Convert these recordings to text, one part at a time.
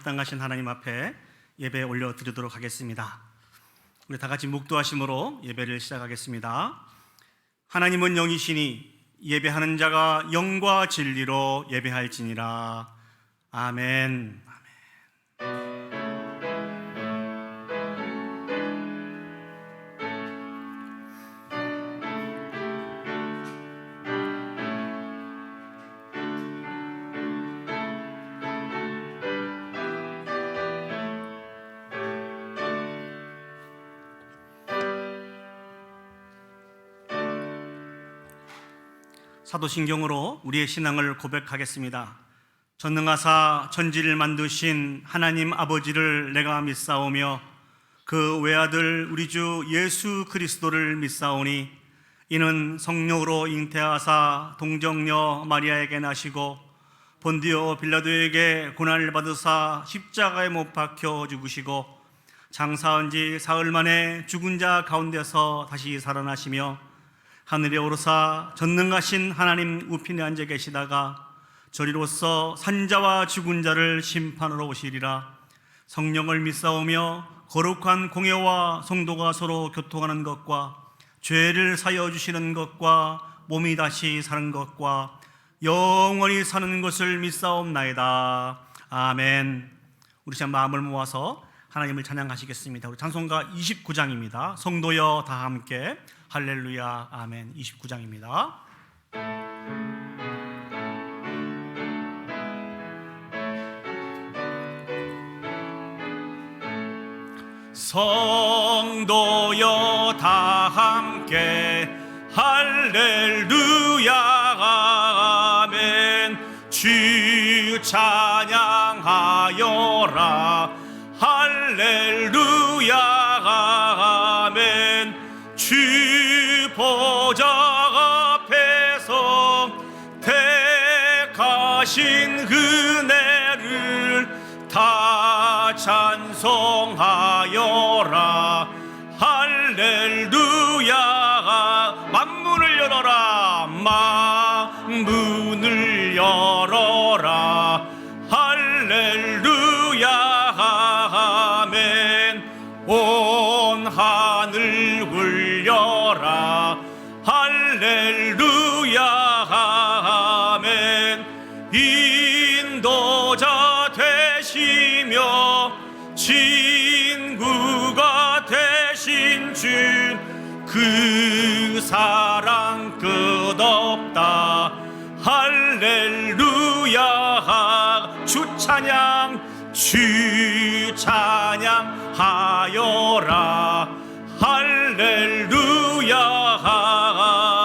합당하신 하나님 앞에 예배 올려드리도록 하겠습니다. 우리 다 같이 묵도하심으로 예배를 시작하겠습니다. 하나님은 영이시니 예배하는 자가 영과 진리로 예배할지니라. 아멘. 사도신경으로 우리의 신앙을 고백하겠습니다. 전능하사 천지를 만드신 하나님 아버지를 내가 믿사오며 그 외아들 우리 주 예수 그리스도를 믿사오니 이는 성령으로 잉태하사 동정녀 마리아에게 나시고 본디오 빌라도에게 고난을 받으사 십자가에 못 박혀 죽으시고 장사한 지 사흘 만에 죽은 자 가운데서 다시 살아나시며 하늘에 오르사 전능하신 하나님 우편에 앉아 계시다가 저리로서 산자와 죽은 자를 심판하러 오시리라. 성령을 믿사오며 거룩한 공예와 성도가 서로 교통하는 것과 죄를 사여 주시는 것과 몸이 다시 사는 것과 영원히 사는 것을 믿사옵나이다. 아멘. 우리 참 마음을 모아서 하나님을 찬양하시겠습니다. 우리 찬송가 29장입니다. 성도여 다 함께 할렐루야 아멘. 29장입니다. 성도여 다 함께 할렐루야 아멘. 주 찬양하여라 할렐루야 아멘. 주 보좌 앞에서 택하신 은혜를 다 찬송하여라 할렐루야. 만문을 열어라 만문을 열어라 할렐루야 아멘. 온 하늘 울려라 할렐루야 아멘. 인도자 되시며 친구가 되신 주 그 사랑 끝없다 할렐루야. 주 찬양하여라 할렐루야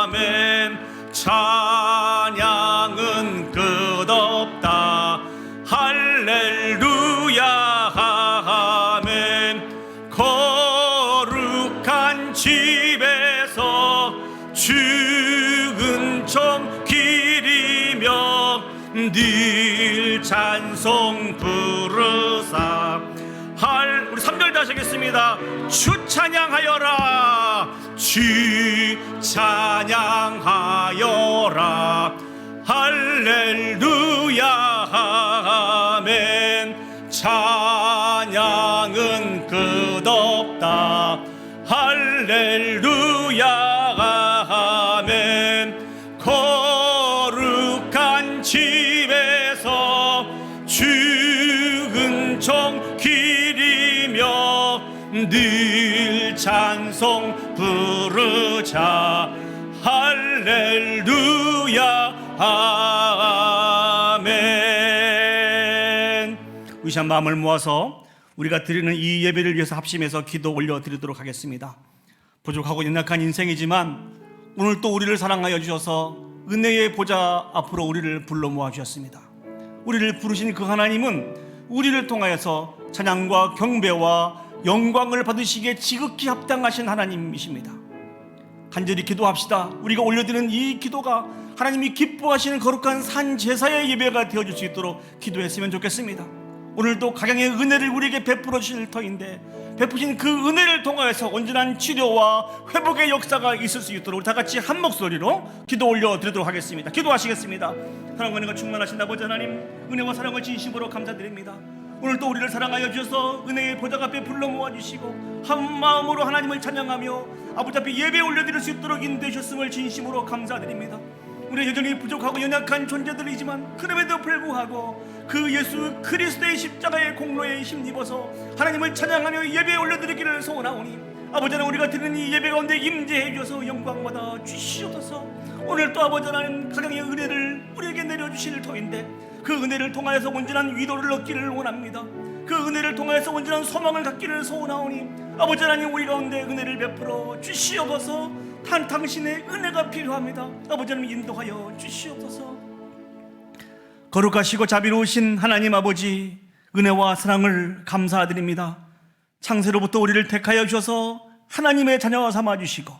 아멘. 찬양은 끝없다 할렐루야 아멘. 거룩한 집에서 죽은 종 기리며 늘 찬송 부르사 우리 3절 다시 하겠습니다. 주 찬양하여라 주 찬양하여라 할렐루야 아멘. 찬양은 끝없다 할렐루야 아멘. 거룩한 집에서 죽은 종 기리며 늘 찬송 부르자 할렐루야 아멘. 의시한 마음을 모아서 우리가 드리는 이 예배를 위해서 합심해서 기도 올려드리도록 하겠습니다. 부족하고 연약한 인생이지만 오늘 또 우리를 사랑하여 주셔서 은혜의 보좌 앞으로 우리를 불러 모아주셨습니다. 우리를 부르신 그 하나님은 우리를 통하여서 찬양과 경배와 영광을 받으시기에 지극히 합당하신 하나님이십니다. 간절히 기도합시다. 우리가 올려드리는 이 기도가 하나님이 기뻐하시는 거룩한 산제사의 예배가 되어줄 수 있도록 기도했으면 좋겠습니다. 오늘도 각양의 은혜를 우리에게 베풀어 주실 터인데 베푸신 그 은혜를 통하여서 온전한 치료와 회복의 역사가 있을 수 있도록 다 같이 한 목소리로 기도 올려드리도록 하겠습니다. 기도하시겠습니다. 사랑과 은혜가 충만하신 아버지 하나님, 은혜와 사랑을 진심으로 감사드립니다. 오늘 또 우리를 사랑하여 주셔서 은혜의 보좌 앞에 불러 모아주시고 한 마음으로 하나님을 찬양하며 아버지 앞에 예배 올려드릴 수 있도록 인도하셨음을 진심으로 감사드립니다. 우리 여전히 부족하고 연약한 존재들이지만 그럼에도 불구하고 그 예수 그리스도의 십자가의 공로에 힘입어서 하나님을 찬양하며 예배 올려드리기를 소원하오니 아버지 하나님, 우리가 드리는 이 예배 가운데 임재해 주셔서 영광받아 주시옵소서. 오늘 또 아버지 하나님, 가정의 은혜를 우리에게 내려주실 터인데 그 은혜를 통하여서 온전한 위로를 얻기를 원합니다. 그 은혜를 통하여서 온전한 소망을 갖기를 소원하오니 아버지 하나님, 우리 가운데 은혜를 베풀어 주시옵소서. 당신의 은혜가 필요합니다. 아버지 하나님, 인도하여 주시옵소서. 거룩하시고 자비로우신 하나님 아버지, 은혜와 사랑을 감사드립니다. 창세로부터 우리를 택하여 주셔서 하나님의 자녀 삼아주시고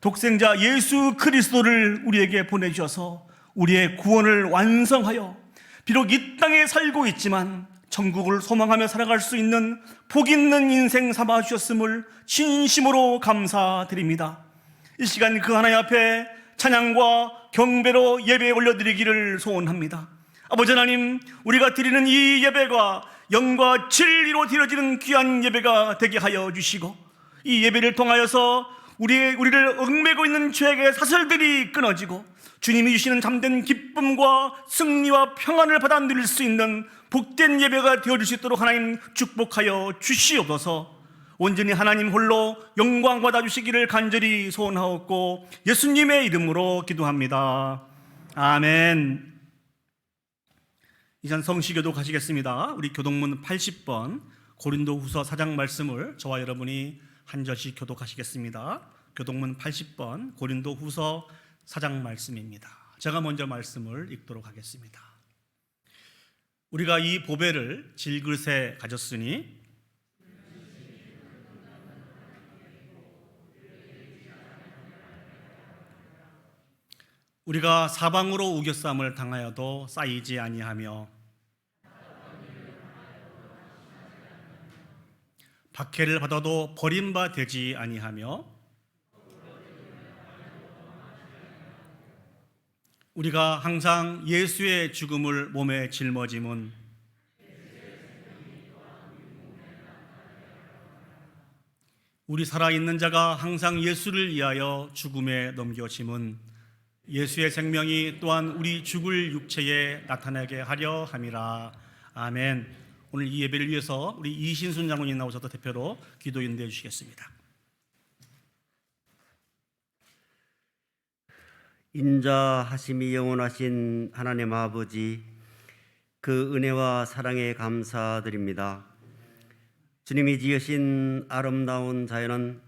독생자 예수 그리스도를 우리에게 보내주셔서 우리의 구원을 완성하여 비록 이 땅에 살고 있지만 천국을 소망하며 살아갈 수 있는 복 있는 인생 삼아주셨음을 진심으로 감사드립니다. 이 시간 그 하나님 앞에 찬양과 경배로 예배 올려드리기를 소원합니다. 아버지 하나님, 우리가 드리는 이 예배가 영과 진리로 드려지는 귀한 예배가 되게 하여 주시고 이 예배를 통하여서 우리를 얽매고 있는 죄의 사슬들이 끊어지고 주님이 주시는 참된 기쁨과 승리와 평안을 받아 누릴 수 있는 복된 예배가 되어줄 수 있도록 하나님 축복하여 주시옵소서. 온전히 하나님 홀로 영광 받아 주시기를 간절히 소원하옵고 예수님의 이름으로 기도합니다. 아멘. 이제 성시교도 가시겠습니다. 우리 교독문 80번 고린도후서 4장 말씀을 저와 여러분이 한 절씩 교독하시겠습니다. 교독문 80번 고린도후서 4장 말씀입니다. 제가 먼저 말씀을 읽도록 하겠습니다. 우리가 이 보배를 질그릇에 가졌으니 우리가 사방으로 우겨쌈을 당하여도 쌓이지 아니하며 박해를 받아도 버림바 되지 아니하며 우리가 항상 예수의 죽음을 몸에 짊어짐은 우리 살아있는 자가 항상 예수를 위하여 죽음에 넘겨짐은 예수의 생명이 또한 우리 죽을 육체에 나타나게 하려 함이라. 아멘. 오늘 이 예배를 위해서 우리 이신순 장로님 나오셔서 대표로 기도 인도해 주시겠습니다. 인자하심이 영원하신 하나님 아버지, 그 은혜와 사랑에 감사드립니다. 주님이 지으신 아름다운 자연은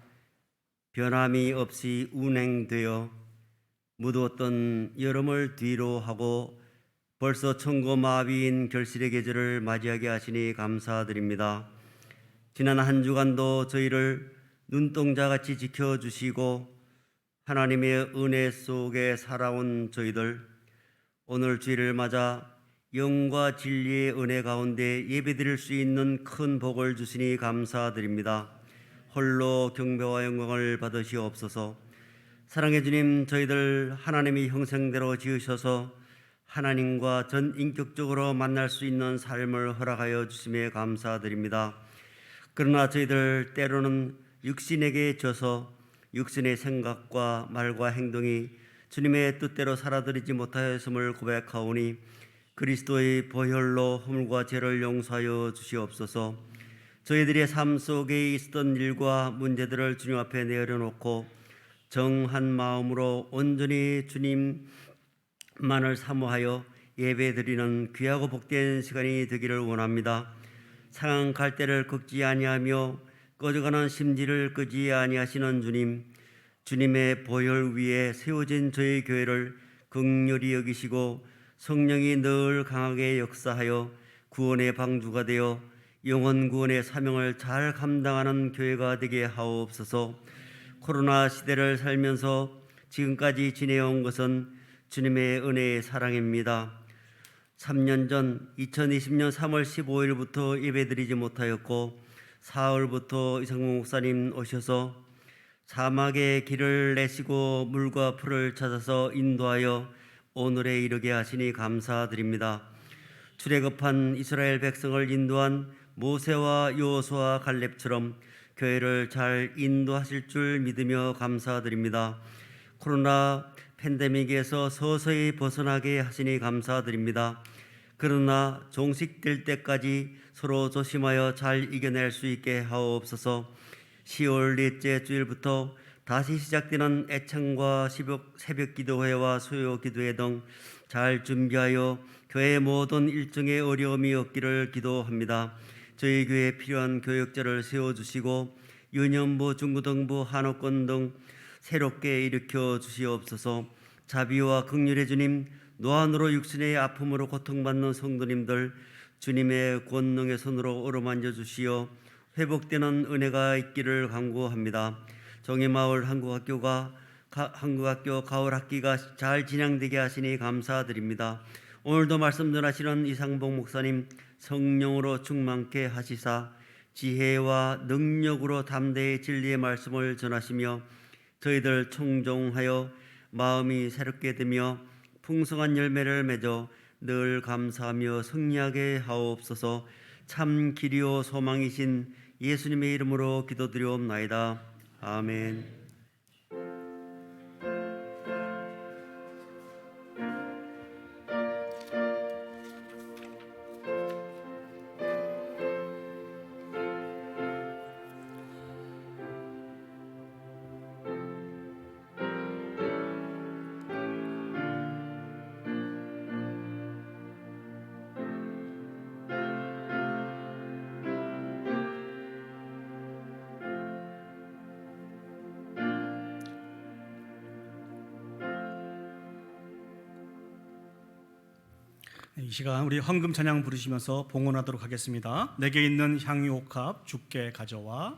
변함이 없이 운행되어 무더웠던 여름을 뒤로 하고 벌써 천고마비인 결실의 계절을 맞이하게 하시니 감사드립니다. 지난 한 주간도 저희를 눈동자같이 지켜주시고 하나님의 은혜 속에 살아온 저희들, 오늘 주일을 맞아 영과 진리의 은혜 가운데 예배드릴 수 있는 큰 복을 주시니 감사드립니다. 홀로 경배와 영광을 받으시옵소서. 사랑해 주님, 저희들 하나님의 형상대로 지으셔서 하나님과 전 인격적으로 만날 수 있는 삶을 허락하여 주심에 감사드립니다. 그러나 저희들 때로는 육신에게 져서 육신의 생각과 말과 행동이 주님의 뜻대로 살아드리지 못하였음을 고백하오니 그리스도의 보혈로 허물과 죄를 용서하여 주시옵소서. 저희들의 삶 속에 있었던 일과 문제들을 주님 앞에 내려놓고 정한 마음으로 온전히 주님만을 사모하여 예배드리는 귀하고 복된 시간이 되기를 원합니다. 상한 갈대를 꺾지 아니하며 꺼져가는 심지를 끄지 아니하시는 주님, 주님의 보혈 위에 세워진 저희 교회를 긍휼히 여기시고 성령이 늘 강하게 역사하여 구원의 방주가 되어 영혼 구원의 사명을 잘 감당하는 교회가 되게 하옵소서. 코로나 시대를 살면서 지금까지 지내온 것은 주님의 은혜의 사랑입니다. 3년 전 2020년 3월 15일부터 예배드리지 못하였고 사흘부터 이성문 목사님 오셔서 사막의 길을 내시고 물과 풀을 찾아서 인도하여 오늘에 이르게 하시니 감사드립니다. 출애굽한 이스라엘 백성을 인도한 모세와 여호수아 갈렙처럼 교회를 잘 인도하실 줄 믿으며 감사드립니다. 코로나 팬데믹에서 서서히 벗어나게 하시니 감사드립니다. 그러나 종식될 때까지 서로 조심하여 잘 이겨낼 수 있게 하옵소서. 10월 넷째 주일부터 다시 시작되는 애창과 새벽 기도회와 수요 기도회 등 잘 준비하여 교회 모든 일정에 어려움이 없기를 기도합니다. 저희 교회에 필요한 교역자를 세워주시고 유년부, 중고등부, 한옥권 등 새롭게 일으켜 주시옵소서. 자비와 긍휼의 주님, 노안으로 육신의 아픔으로 고통받는 성도님들 주님의 권능의 손으로 어루만져 주시어 회복되는 은혜가 있기를 간구합니다. 정의마을 한국학교 가을 학기가 잘 진행되게 하시니 감사드립니다. 오늘도 말씀 전하시는 이상복 목사님 성령으로 충만케 하시사 지혜와 능력으로 담대히 진리의 말씀을 전하시며 저희들 청종하여 마음이 새롭게 되며 풍성한 열매를 맺어 늘 감사하며 승리하게 하옵소서. 참 길이요 소망이신 예수님의 이름으로 기도드리옵나이다. 아멘. 이 시간 우리 헌금 찬양 부르시면서 봉헌하도록 하겠습니다. 내게 있는 향유옥합 주께 가져와.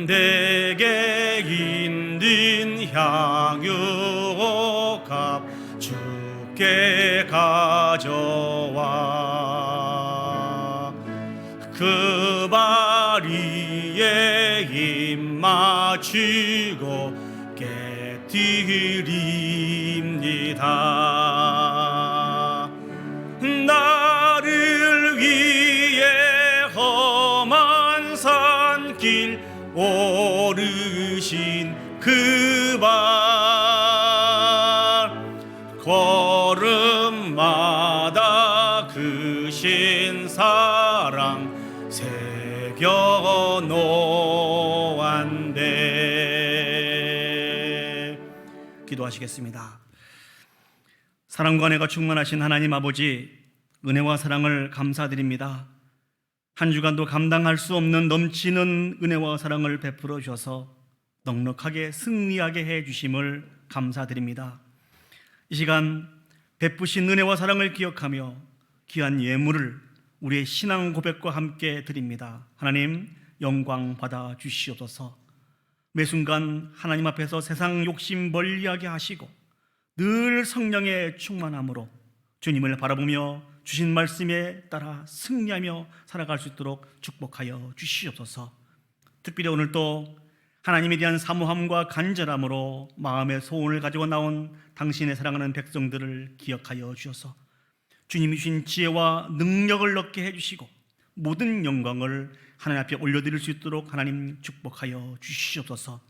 내게 있는 향유옥합 주께 가져와. 그 바리에 입 맞추고 깨뜨립니다. 나를 위해 험한 산길 오르신 그 발 걸음마다 그 신사랑 새겨 놓았네. 기도하시겠습니다. 사랑과 은혜가 충만하신 하나님 아버지, 은혜와 사랑을 감사드립니다. 한 주간도 감당할 수 없는 넘치는 은혜와 사랑을 베풀어 주셔서 넉넉하게 승리하게 해 주심을 감사드립니다. 이 시간 베푸신 은혜와 사랑을 기억하며 귀한 예물을 우리의 신앙 고백과 함께 드립니다. 하나님 영광 받아 주시옵소서. 매 순간 하나님 앞에서 세상 욕심 멀리하게 하시고 늘 성령의 충만함으로 주님을 바라보며 주신 말씀에 따라 승리하며 살아갈 수 있도록 축복하여 주시옵소서. 특별히 오늘 또 하나님에 대한 사모함과 간절함으로 마음의 소원을 가지고 나온 당신의 사랑하는 백성들을 기억하여 주셔서 주님이 주신 지혜와 능력을 얻게 해주시고 모든 영광을 하나님 앞에 올려드릴 수 있도록 하나님 축복하여 주시옵소서.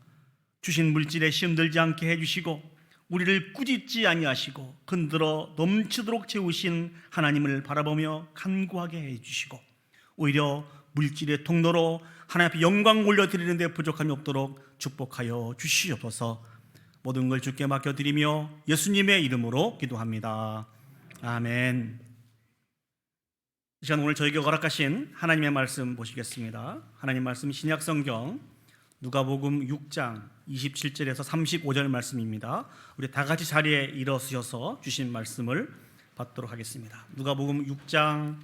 주신 물질에 시험들지 않게 해주시고 우리를 꾸짖지 아니하시고 흔들어 넘치도록 채우신 하나님을 바라보며 간구하게 해주시고 오히려 물질의 통로로 하나님 앞에 영광 올려드리는 데 부족함이 없도록 축복하여 주시옵소서. 모든 걸 주께 맡겨드리며 예수님의 이름으로 기도합니다. 아멘. 이 시간 오늘 저에게 허락하신 하나님의 말씀 보시겠습니다. 하나님 말씀 신약성경 누가복음 6장 27절에서 35절 말씀입니다. 우리 다 같이 자리에 일어서셔서 주신 말씀을 받도록 하겠습니다. 누가복음 6장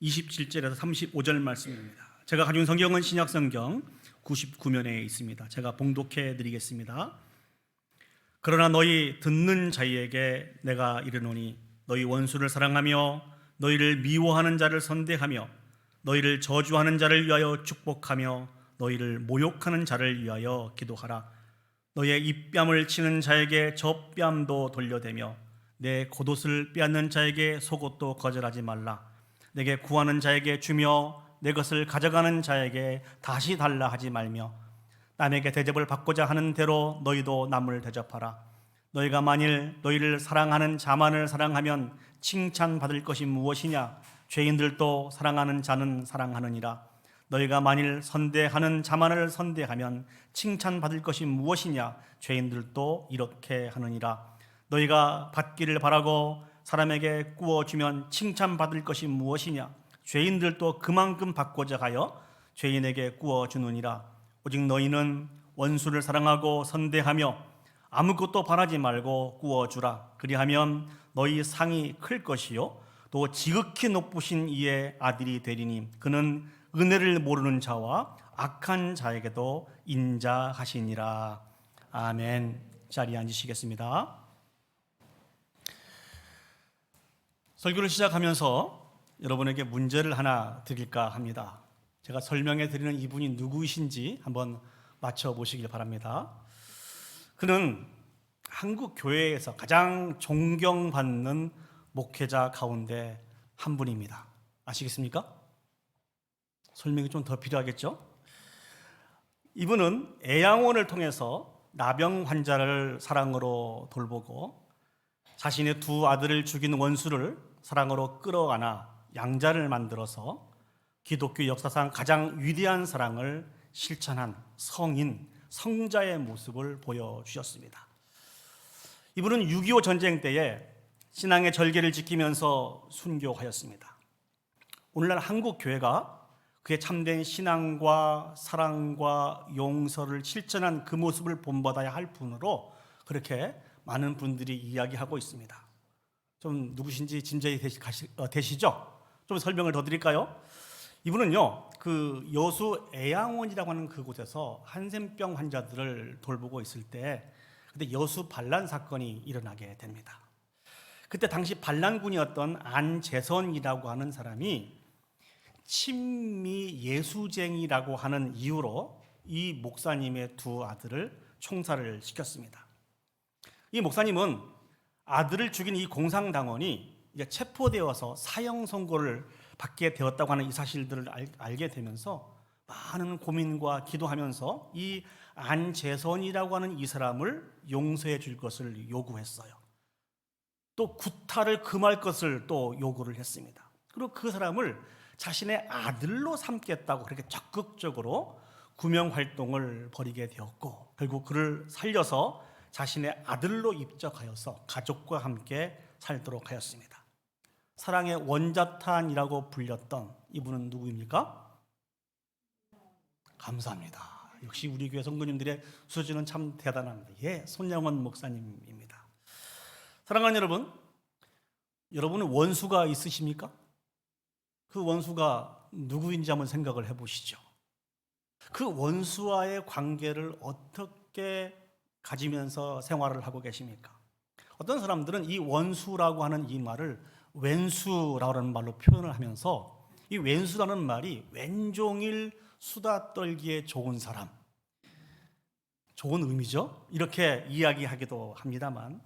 27절에서 35절 말씀입니다. 제가 가진 성경은 신약성경 99면에 있습니다. 제가 봉독해 드리겠습니다. 그러나 너희 듣는 자에게 내가 이르노니 너희 원수를 사랑하며 너희를 미워하는 자를 선대하며 너희를 저주하는 자를 위하여 축복하며 너희를 모욕하는 자를 위하여 기도하라. 너의 입뺨을 치는 자에게 젖뺨도 돌려대며 내 겉옷을 빼앗는 자에게 속옷도 거절하지 말라. 내게 구하는 자에게 주며 내 것을 가져가는 자에게 다시 달라 하지 말며 남에게 대접을 받고자 하는 대로 너희도 남을 대접하라. 너희가 만일 너희를 사랑하는 자만을 사랑하면 칭찬받을 것이 무엇이냐? 죄인들도 사랑하는 자는 사랑하느니라. 너희가 만일 선대하는 자만을 선대하면 칭찬받을 것이 무엇이냐? 죄인들도 이렇게 하느니라. 너희가 받기를 바라고 사람에게 구워주면 칭찬받을 것이 무엇이냐? 죄인들도 그만큼 받고자 하여 죄인에게 구워주느니라. 오직 너희는 원수를 사랑하고 선대하며 아무것도 바라지 말고 구워주라. 그리하면 너희 상이 클 것이요 또 지극히 높으신 이의 아들이 되리니 그는 은혜를 모르는 자와 악한 자에게도 인자하시니라. 아멘. 자리에 앉으시겠습니다. 설교를 시작하면서 여러분에게 문제를 하나 드릴까 합니다. 제가 설명해 드리는 이분이 누구이신지 한번 맞춰보시길 바랍니다. 그는 한국 교회에서 가장 존경받는 목회자 가운데 한 분입니다. 아시겠습니까? 설명이 좀 더 필요하겠죠? 이분은 애양원을 통해서 나병 환자를 사랑으로 돌보고 자신의 두 아들을 죽인 원수를 사랑으로 끌어안아 양자를 만들어서 기독교 역사상 가장 위대한 사랑을 실천한 성인, 성자의 모습을 보여주셨습니다. 이분은 6.25 전쟁 때에 신앙의 절개를 지키면서 순교하였습니다. 오늘날 한국 교회가 그의 참된 신앙과 사랑과 용서를 실천한 그 모습을 본받아야 할 분으로 그렇게 많은 분들이 이야기하고 있습니다. 좀 누구신지 짐작이 되시죠? 좀 설명을 더 드릴까요? 이분은요, 그 여수 애양원이라고 하는 그곳에서 한센병 환자들을 돌보고 있을 때 그때 여수 반란 사건이 일어나게 됩니다. 그때 당시 반란군이었던 안재선이라고 하는 사람이 친미 예수쟁이라고 하는 이유로 이 목사님의 두 아들을 총살을 시켰습니다. 이 목사님은 아들을 죽인 이 공산당원이 이제 체포되어서 사형 선고를 받게 되었다고 하는 이 사실들을 알게 되면서 많은 고민과 기도하면서 이 안재선이라고 하는 이 사람을 용서해 줄 것을 요구했어요. 또 구타를 금할 것을 또 요구를 했습니다. 그리고 그 사람을 자신의 아들로 삼겠다고 그렇게 적극적으로 구명 활동을 벌이게 되었고 결국 그를 살려서 자신의 아들로 입적하여서 가족과 함께 살도록 하였습니다. 사랑의 원자탄이라고 불렸던 이분은 누구입니까? 감사합니다. 역시 우리 교회 성도님들의 수준은 참 대단합니다. 예, 손영원 목사님입니다. 사랑하는 여러분, 여러분은 원수가 있으십니까? 그 원수가 누구인지 한번 생각을 해보시죠. 그 원수와의 관계를 어떻게 가지면서 생활을 하고 계십니까? 어떤 사람들은 이 원수라고 하는 이 말을 왼수라고 하는 말로 표현을 하면서 이 왼수라는 말이 왼종일 수다 떨기에 좋은 사람, 좋은 의미죠. 이렇게 이야기하기도 합니다만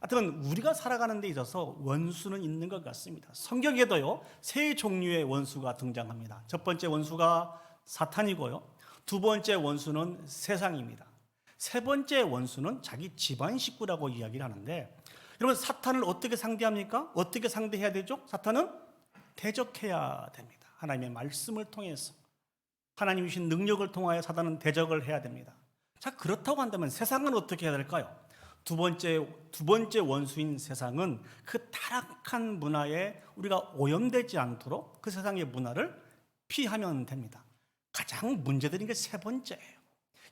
하여튼 우리가 살아가는 데 있어서 원수는 있는 것 같습니다. 성경에도요 3종류의 원수가 등장합니다. 첫 번째 원수가 사탄이고요, 두 번째 원수는 세상입니다. 세 번째 원수는 자기 집안 식구라고 이야기를 하는데, 여러분 사탄을 어떻게 상대합니까? 어떻게 상대해야 되죠? 사탄은 대적해야 됩니다. 하나님의 말씀을 통해서, 하나님이 주신 능력을 통하여 사탄은 대적을 해야 됩니다. 자, 그렇다고 한다면 세상은 어떻게 해야 될까요? 두 번째 원수인 세상은 그 타락한 문화에 우리가 오염되지 않도록 그 세상의 문화를 피하면 됩니다. 가장 문제되는 게 세 번째예요.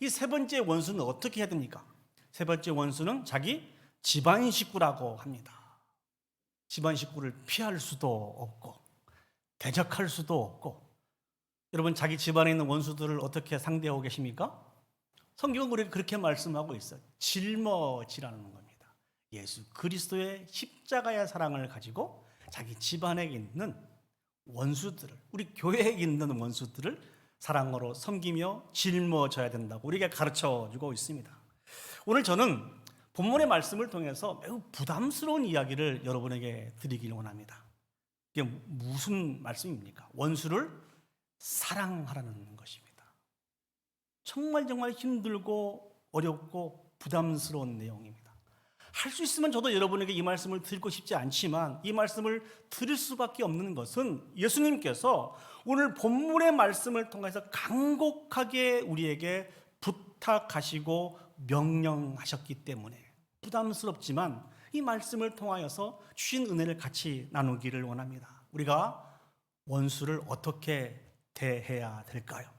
이 세 번째 원수는 어떻게 해야 됩니까? 세 번째 원수는 자기 집안 식구라고 합니다. 집안 식구를 피할 수도 없고 대적할 수도 없고. 여러분, 자기 집안에 있는 원수들을 어떻게 상대하고 계십니까? 성경은 우리가 그렇게 말씀하고 있어요. 짊어지라는 겁니다. 예수 그리스도의 십자가의 사랑을 가지고 자기 집안에 있는 원수들을, 우리 교회에 있는 원수들을 사랑으로 섬기며 짊어져야 된다고 우리에게 가르쳐주고 있습니다. 오늘 저는 본문의 말씀을 통해서 매우 부담스러운 이야기를 여러분에게 드리길 원합니다. 이게 무슨 말씀입니까? 원수를 사랑하라는 것입니다. 정말 힘들고 어렵고 부담스러운 내용입니다. 할 수 있으면 저도 여러분에게 이 말씀을 드리고 싶지 않지만 이 말씀을 드릴 수밖에 없는 것은 예수님께서 오늘 본문의 말씀을 통해서 간곡하게 우리에게 부탁하시고 명령하셨기 때문에 부담스럽지만 이 말씀을 통하여서 주신 은혜를 같이 나누기를 원합니다. 우리가 원수를 어떻게 대해야 될까요?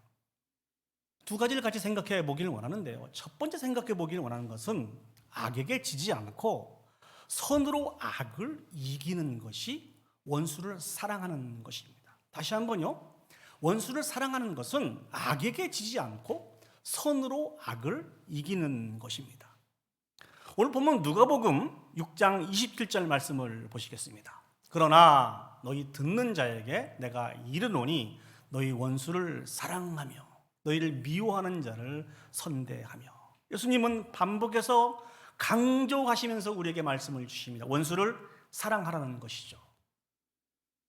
두 가지를 같이 생각해 보기를 원하는데요. 첫 번째 생각해 보기를 원하는 것은 악에게 지지 않고 선으로 악을 이기는 것이 원수를 사랑하는 것입니다. 다시 한번요. 원수를 사랑하는 것은 악에게 지지 않고 선으로 악을 이기는 것입니다. 오늘 보면 누가복음 6장 27절 말씀을 보시겠습니다. 그러나 너희 듣는 자에게 내가 이르노니 너희 원수를 사랑하며 너희를 미워하는 자를 선대하며. 예수님은 반복해서 강조하시면서 우리에게 말씀을 주십니다. 원수를 사랑하라는 것이죠.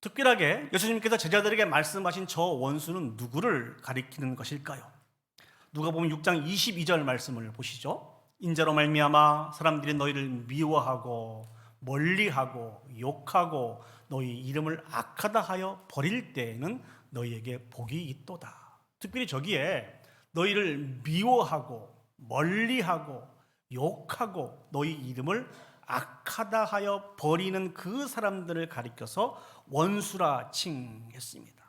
특별하게 예수님께서 제자들에게 말씀하신 저 원수는 누구를 가리키는 것일까요? 누가복음 6장 22절 말씀을 보시죠. 인자로 말미암아 사람들이 너희를 미워하고 멀리하고 욕하고 너희 이름을 악하다 하여 버릴 때에는 너희에게 복이 있도다. 특별히 저기에 너희를 미워하고 멀리하고 욕하고 너희 이름을 악하다 하여 버리는 그 사람들을 가리켜서 원수라 칭했습니다.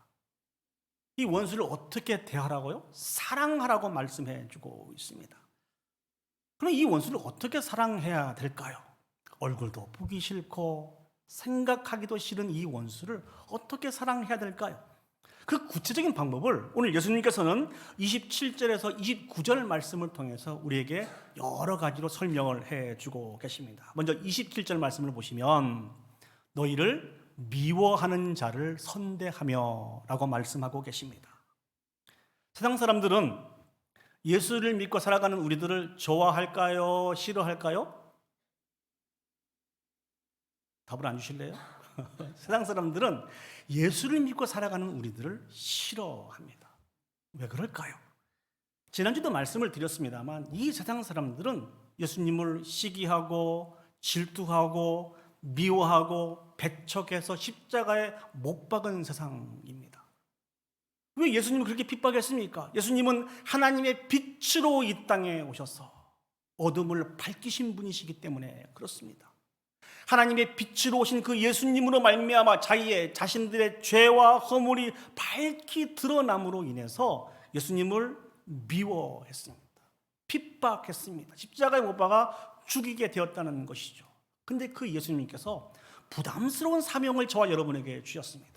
이 원수를 어떻게 대하라고요? 사랑하라고 말씀해 주고 있습니다. 그럼 이 원수를 어떻게 사랑해야 될까요? 얼굴도 보기 싫고 생각하기도 싫은 이 원수를 어떻게 사랑해야 될까요? 그 구체적인 방법을 오늘 예수님께서는 27절에서 29절 말씀을 통해서 우리에게 여러 가지로 설명을 해주고 계십니다. 먼저 27절 말씀을 보시면 너희를 미워하는 자를 선대하며 라고 말씀하고 계십니다. 세상 사람들은 예수를 믿고 살아가는 우리들을 좋아할까요? 싫어할까요? 답을 안 주실래요? 세상 사람들은 예수를 믿고 살아가는 우리들을 싫어합니다. 왜 그럴까요? 지난주도 말씀을 드렸습니다만 이 세상 사람들은 예수님을 시기하고 질투하고 미워하고 배척해서 십자가에 못 박은 세상입니다. 왜 예수님을 그렇게 핍박했습니까? 예수님은 하나님의 빛으로 이 땅에 오셔서 어둠을 밝히신 분이시기 때문에 그렇습니다. 하나님의 빛으로 오신 그 예수님으로 말미암아 자신들의 죄와 허물이 밝히 드러남으로 인해서 예수님을 미워했습니다. 핍박했습니다. 십자가에 못 박아 죽이게 되었다는 것이죠. 근데 그 예수님께서 부담스러운 사명을 저와 여러분에게 주셨습니다.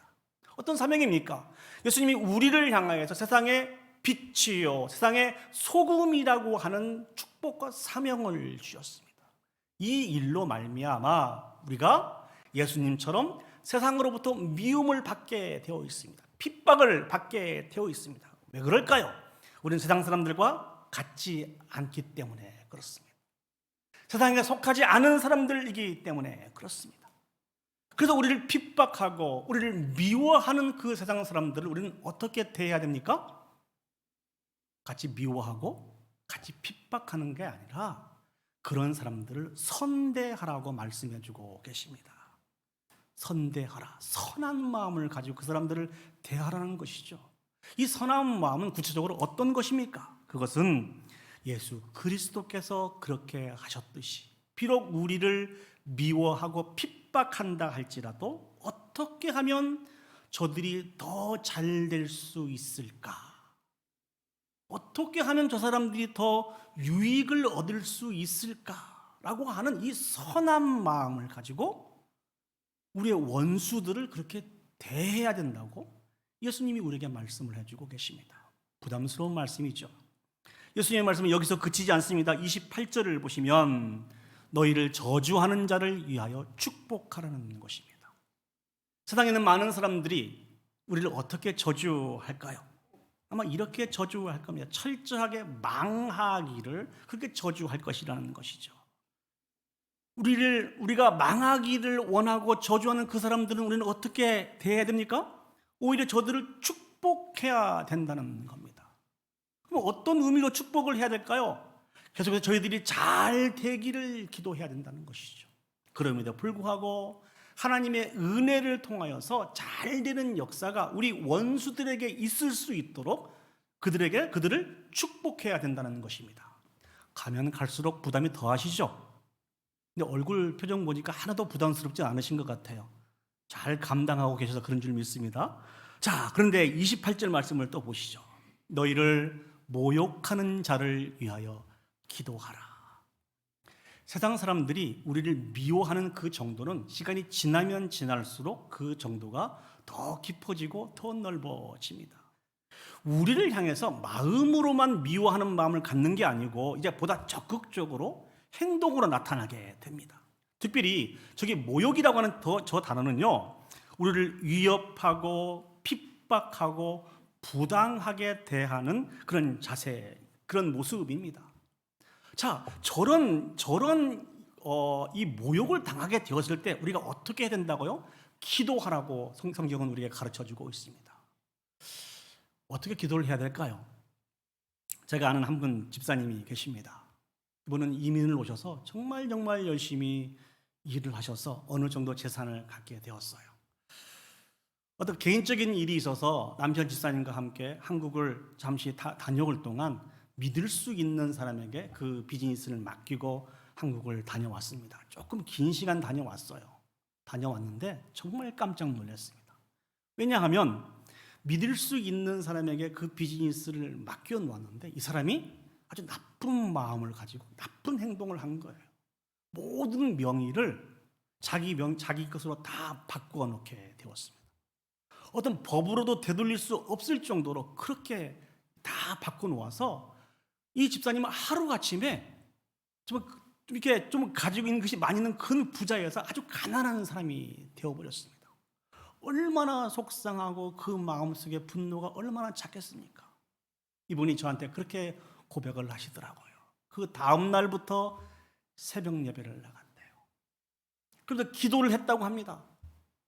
어떤 사명입니까? 예수님이 우리를 향하여서 세상의 빛이요 세상의 소금이라고 하는 축복과 사명을 주셨습니다. 이 일로 말미암아 우리가 예수님처럼 세상으로부터 미움을 받게 되어 있습니다. 핍박을 받게 되어 있습니다. 왜 그럴까요? 우리는 세상 사람들과 같지 않기 때문에 그렇습니다. 세상에 속하지 않은 사람들이기 때문에 그렇습니다. 그래서 우리를 핍박하고 우리를 미워하는 그 세상 사람들을 우리는 어떻게 대해야 됩니까? 같이 미워하고 같이 핍박하는 게 아니라 그런 사람들을 선대하라고 말씀해 주고 계십니다. 선대하라. 선한 마음을 가지고 그 사람들을 대하라는 것이죠. 이 선한 마음은 구체적으로 어떤 것입니까? 그것은 예수 그리스도께서 그렇게 하셨듯이 비록 우리를 미워하고 핍박한다 할지라도 어떻게 하면 저들이 더 잘 될 수 있을까? 어떻게 하면 저 사람들이 더 유익을 얻을 수 있을까라고 하는 이 선한 마음을 가지고 우리의 원수들을 그렇게 대해야 된다고 예수님이 우리에게 말씀을 해주고 계십니다. 부담스러운 말씀이죠. 예수님의 말씀은 여기서 그치지 않습니다. 28절을 보시면 너희를 저주하는 자를 위하여 축복하라는 것입니다. 세상에는 많은 사람들이 우리를 어떻게 저주할까요? 아마 이렇게 저주할 겁니다. 철저하게 망하기를 그렇게 저주할 것이라는 것이죠. 우리가 망하기를 원하고 저주하는 그 사람들은 우리는 어떻게 대해야 됩니까? 오히려 저들을 축복해야 된다는 겁니다. 그럼 어떤 의미로 축복을 해야 될까요? 계속해서 저희들이 잘 되기를 기도해야 된다는 것이죠. 그럼에도 불구하고 하나님의 은혜를 통하여서 잘 되는 역사가 우리 원수들에게 있을 수 있도록 그들을 축복해야 된다는 것입니다. 가면 갈수록 부담이 더하시죠? 근데 얼굴 표정 보니까 하나도 부담스럽지 않으신 것 같아요. 잘 감당하고 계셔서 그런 줄 믿습니다. 자, 그런데 28절 말씀을 또 보시죠. 너희를 모욕하는 자를 위하여 기도하라. 세상 사람들이 우리를 미워하는 그 정도는 시간이 지나면 지날수록 그 정도가 더 깊어지고 더 넓어집니다. 우리를 향해서 마음으로만 미워하는 마음을 갖는 게 아니고 이제 보다 적극적으로 행동으로 나타나게 됩니다. 특별히 저기 모욕이라고 하는 저 단어는요, 우리를 위협하고 핍박하고 부당하게 대하는 그런 자세, 그런 모습입니다. 자, 저런 이 모욕을 당하게 되었을 때 우리가 어떻게 해야 된다고요? 기도하라고 성경은 우리에게 가르쳐주고 있습니다. 어떻게 기도를 해야 될까요? 제가 아는 한 분 집사님이 계십니다. 이분은 이민을 오셔서 정말 열심히 일을 하셔서 어느 정도 재산을 갖게 되었어요. 어떤 개인적인 일이 있어서 남편 집사님과 함께 한국을 잠시 다녀올 동안 믿을 수 있는 사람에게 그 비즈니스를 맡기고 한국을 다녀왔습니다. 조금 긴 시간 다녀왔어요. 다녀왔는데 정말 깜짝 놀랐습니다. 왜냐하면 믿을 수 있는 사람에게 그 비즈니스를 맡겨 놓았는데 이 사람이 아주 나쁜 마음을 가지고 나쁜 행동을 한 거예요. 모든 명의를 자기 것으로 다 바꾸어 놓게 되었습니다. 어떤 법으로도 되돌릴 수 없을 정도로 그렇게 다 바꿔 놓아서 이 집사님은 하루아침에 좀 가지고 있는 것이 많이 있는 큰 부자여서 아주 가난한 사람이 되어버렸습니다. 얼마나 속상하고 그 마음속에 분노가 얼마나 작겠습니까? 이분이 저한테 그렇게 고백을 하시더라고요. 그 다음 날부터 새벽 예배를 나간대요. 그래서 기도를 했다고 합니다.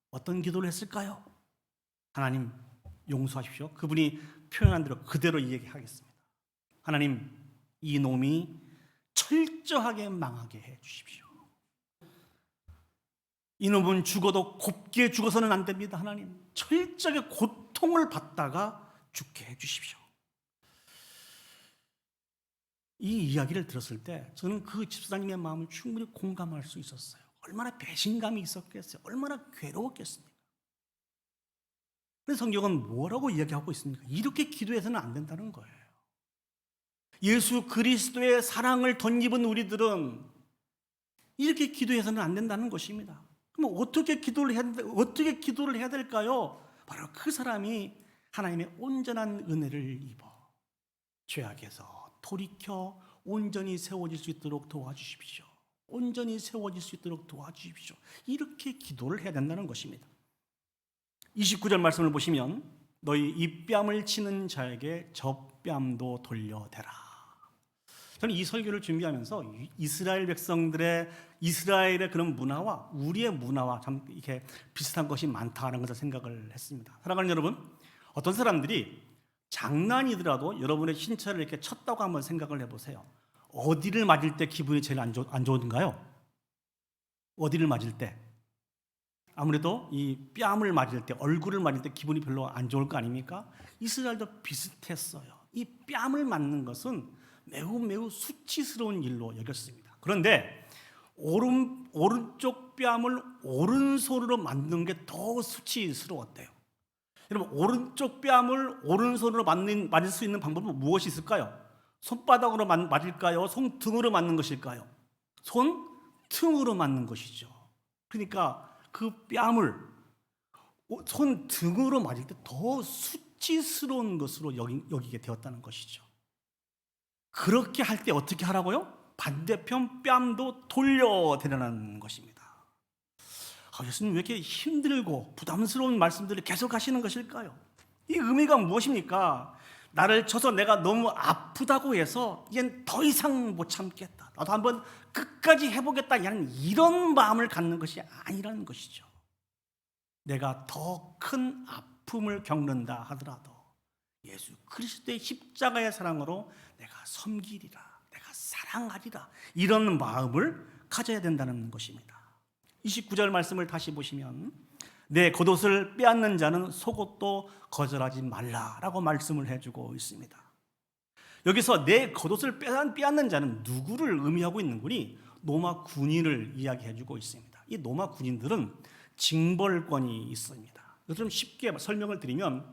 어떤 기도를 했을까요? 하나님 용서하십시오. 그분이 표현한 대로 그대로 얘기하겠습니다. 하나님, 이 놈이 철저하게 망하게 해 주십시오. 이놈은 죽어도 곱게 죽어서는 안 됩니다. 하나님, 철저하게 고통을 받다가 죽게 해 주십시오. 이 이야기를 들었을 때 저는 그 집사님의 마음을 충분히 공감할 수 있었어요. 얼마나 배신감이 있었겠어요. 얼마나 괴로웠겠습니까? 그래서 성경은 뭐라고 이야기하고 있습니까? 이렇게 기도해서는 안 된다는 거예요. 예수 그리스도의 사랑을 덧입은 우리들은 이렇게 기도해서는 안 된다는 것입니다. 그럼 어떻게 기도를 해야 될까요? 바로 그 사람이 하나님의 온전한 은혜를 입어 죄악에서 돌이켜 온전히 세워질 수 있도록 도와주십시오. 온전히 세워질 수 있도록 도와주십시오. 이렇게 기도를 해야 된다는 것입니다. 29절 말씀을 보시면 너희 이 뺨을 치는 자에게 저 뺨도 돌려대라. 저는 이 설교를 준비하면서 이스라엘 백성들의 이스라엘의 그런 문화와 우리의 문화와 참 이렇게 비슷한 것이 많다는 것을 생각을 했습니다. 사랑하는 여러분, 어떤 사람들이 장난이더라도 여러분의 신체를 이렇게 쳤다고 한번 생각을 해보세요. 어디를 맞을 때 기분이 제일 안 좋은가요? 어디를 맞을 때? 아무래도 이 뺨을 맞을 때, 얼굴을 맞을 때 기분이 별로 안 좋을 거 아닙니까? 이스라엘도 비슷했어요. 이 뺨을 맞는 것은 매우 수치스러운 일로 여겼습니다. 그런데 오른쪽 뺨을 오른손으로 맞는 게 더 수치스러웠대요. 여러분, 오른쪽 뺨을 오른손으로 맞을 수 있는 방법은 무엇이 있을까요? 손바닥으로 맞을까요? 손등으로 맞는 것일까요? 손등으로 맞는 것이죠. 그러니까 그 뺨을 손등으로 맞을 때 더 수치스러운 것으로 여기게 되었다는 것이죠. 그렇게 할 때 어떻게 하라고요? 반대편 뺨도 돌려대라는 것입니다. 예수님 왜 이렇게 힘들고 부담스러운 말씀들을 계속 하시는 것일까요? 이 의미가 무엇입니까? 나를 쳐서 내가 너무 아프다고 해서 이젠 더 이상 못 참겠다, 나도 한번 끝까지 해보겠다, 이런 마음을 갖는 것이 아니라는 것이죠. 내가 더 큰 아픔을 겪는다 하더라도 예수 그리스도의 십자가의 사랑으로 내가 섬기리라, 내가 사랑하리라, 이런 마음을 가져야 된다는 것입니다. 29절 말씀을 다시 보시면 내 겉옷을 빼앗는 자는 속옷도 거절하지 말라라고 말씀을 해주고 있습니다. 여기서 내 겉옷을 빼앗는 자는 누구를 의미하고 있는 거니? 로마 군인을 이야기해주고 있습니다. 이 로마 군인들은 징벌권이 있습니다. 이것을 좀 쉽게 설명을 드리면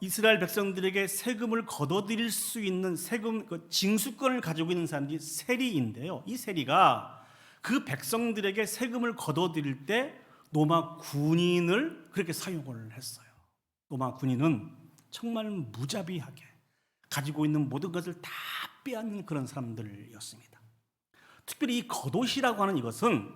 이스라엘 백성들에게 세금을 걷어들일 수 있는 세금 징수권을 가지고 있는 사람들이 세리인데요. 이 세리가 그 백성들에게 세금을 걷어들일 때 로마 군인을 그렇게 사용을 했어요. 로마 군인은 정말 무자비하게 가지고 있는 모든 것을 다 빼앗는 그런 사람들이었습니다. 특별히 이 겉옷이라고 하는 이것은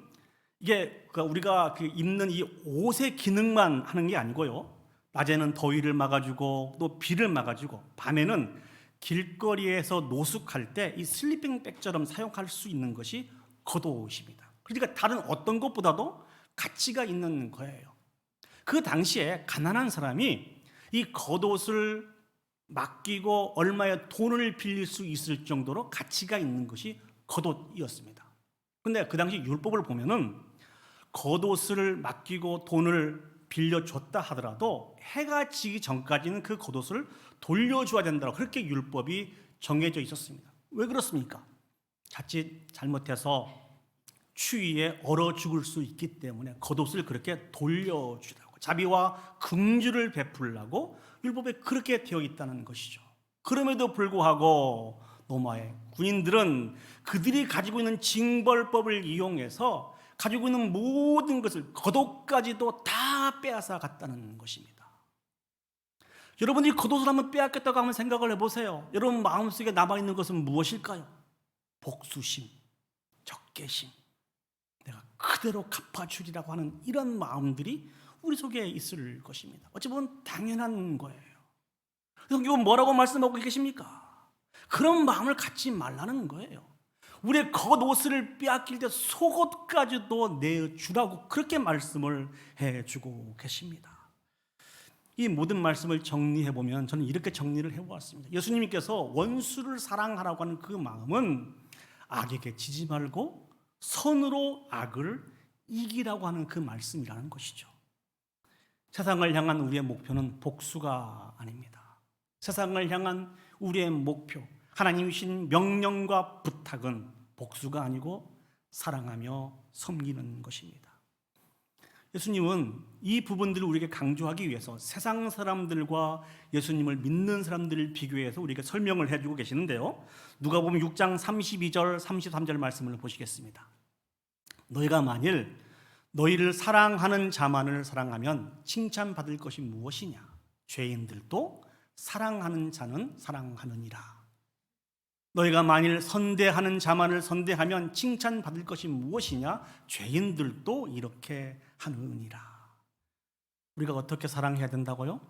이게 우리가 입는 이 옷의 기능만 하는 게 아니고요, 낮에는 더위를 막아주고 또 비를 막아주고 밤에는 길거리에서 노숙할 때 이 슬리핑백처럼 사용할 수 있는 것이 겉옷입니다. 그러니까 다른 어떤 것보다도 가치가 있는 거예요. 그 당시에 가난한 사람이 이 겉옷을 맡기고 얼마의 돈을 빌릴 수 있을 정도로 가치가 있는 것이 겉옷이었습니다. 근데 그 당시 율법을 보면은 겉옷을 맡기고 돈을 빌려줬다 하더라도 해가 지기 전까지는 그 겉옷을 돌려줘야 된다고 그렇게 율법이 정해져 있었습니다. 왜 그렇습니까? 자칫 잘못해서 추위에 얼어 죽을 수 있기 때문에 겉옷을 그렇게 돌려주라고, 자비와 긍휼을 베풀라고 율법에 그렇게 되어 있다는 것이죠. 그럼에도 불구하고 로마의 군인들은 그들이 가지고 있는 징벌법을 이용해서 가지고 있는 모든 것을 겉옷까지도 다 빼앗아 갔다는 것입니다. 여러분이 겉옷을 한번 빼앗겠다고 하면 생각을 해보세요. 여러분 마음속에 남아있는 것은 무엇일까요? 복수심, 적개심, 내가 그대로 갚아주리라고 하는 이런 마음들이 우리 속에 있을 것입니다. 어찌 보면 당연한 거예요. 성경은 뭐라고 말씀하고 계십니까? 그런 마음을 갖지 말라는 거예요. 우리의 겉옷을 빼앗길 때 속옷까지도 내주라고 그렇게 말씀을 해주고 계십니다. 이 모든 말씀을 정리해보면 저는 이렇게 정리를 해보았습니다. 예수님께서 원수를 사랑하라고 하는 그 마음은 악에게 지지 말고 선으로 악을 이기라고 하는 그 말씀이라는 것이죠. 세상을 향한 우리의 목표는 복수가 아닙니다. 세상을 향한 우리의 목표, 하나님이 주신 명령과 부탁은 복수가 아니고 사랑하며 섬기는 것입니다. 예수님은 이 부분들을 우리에게 강조하기 위해서 세상 사람들과 예수님을 믿는 사람들을 비교해서 우리에게 설명을 해주고 계시는데요, 누가복음 6장 32절 33절 말씀을 보시겠습니다. 너희가 만일 너희를 사랑하는 자만을 사랑하면 칭찬받을 것이 무엇이냐? 죄인들도 사랑하는 자는 사랑하느니라. 너희가 만일 선대하는 자만을 선대하면 칭찬받을 것이 무엇이냐? 죄인들도 이렇게 하느니라. 우리가 어떻게 사랑해야 된다고요?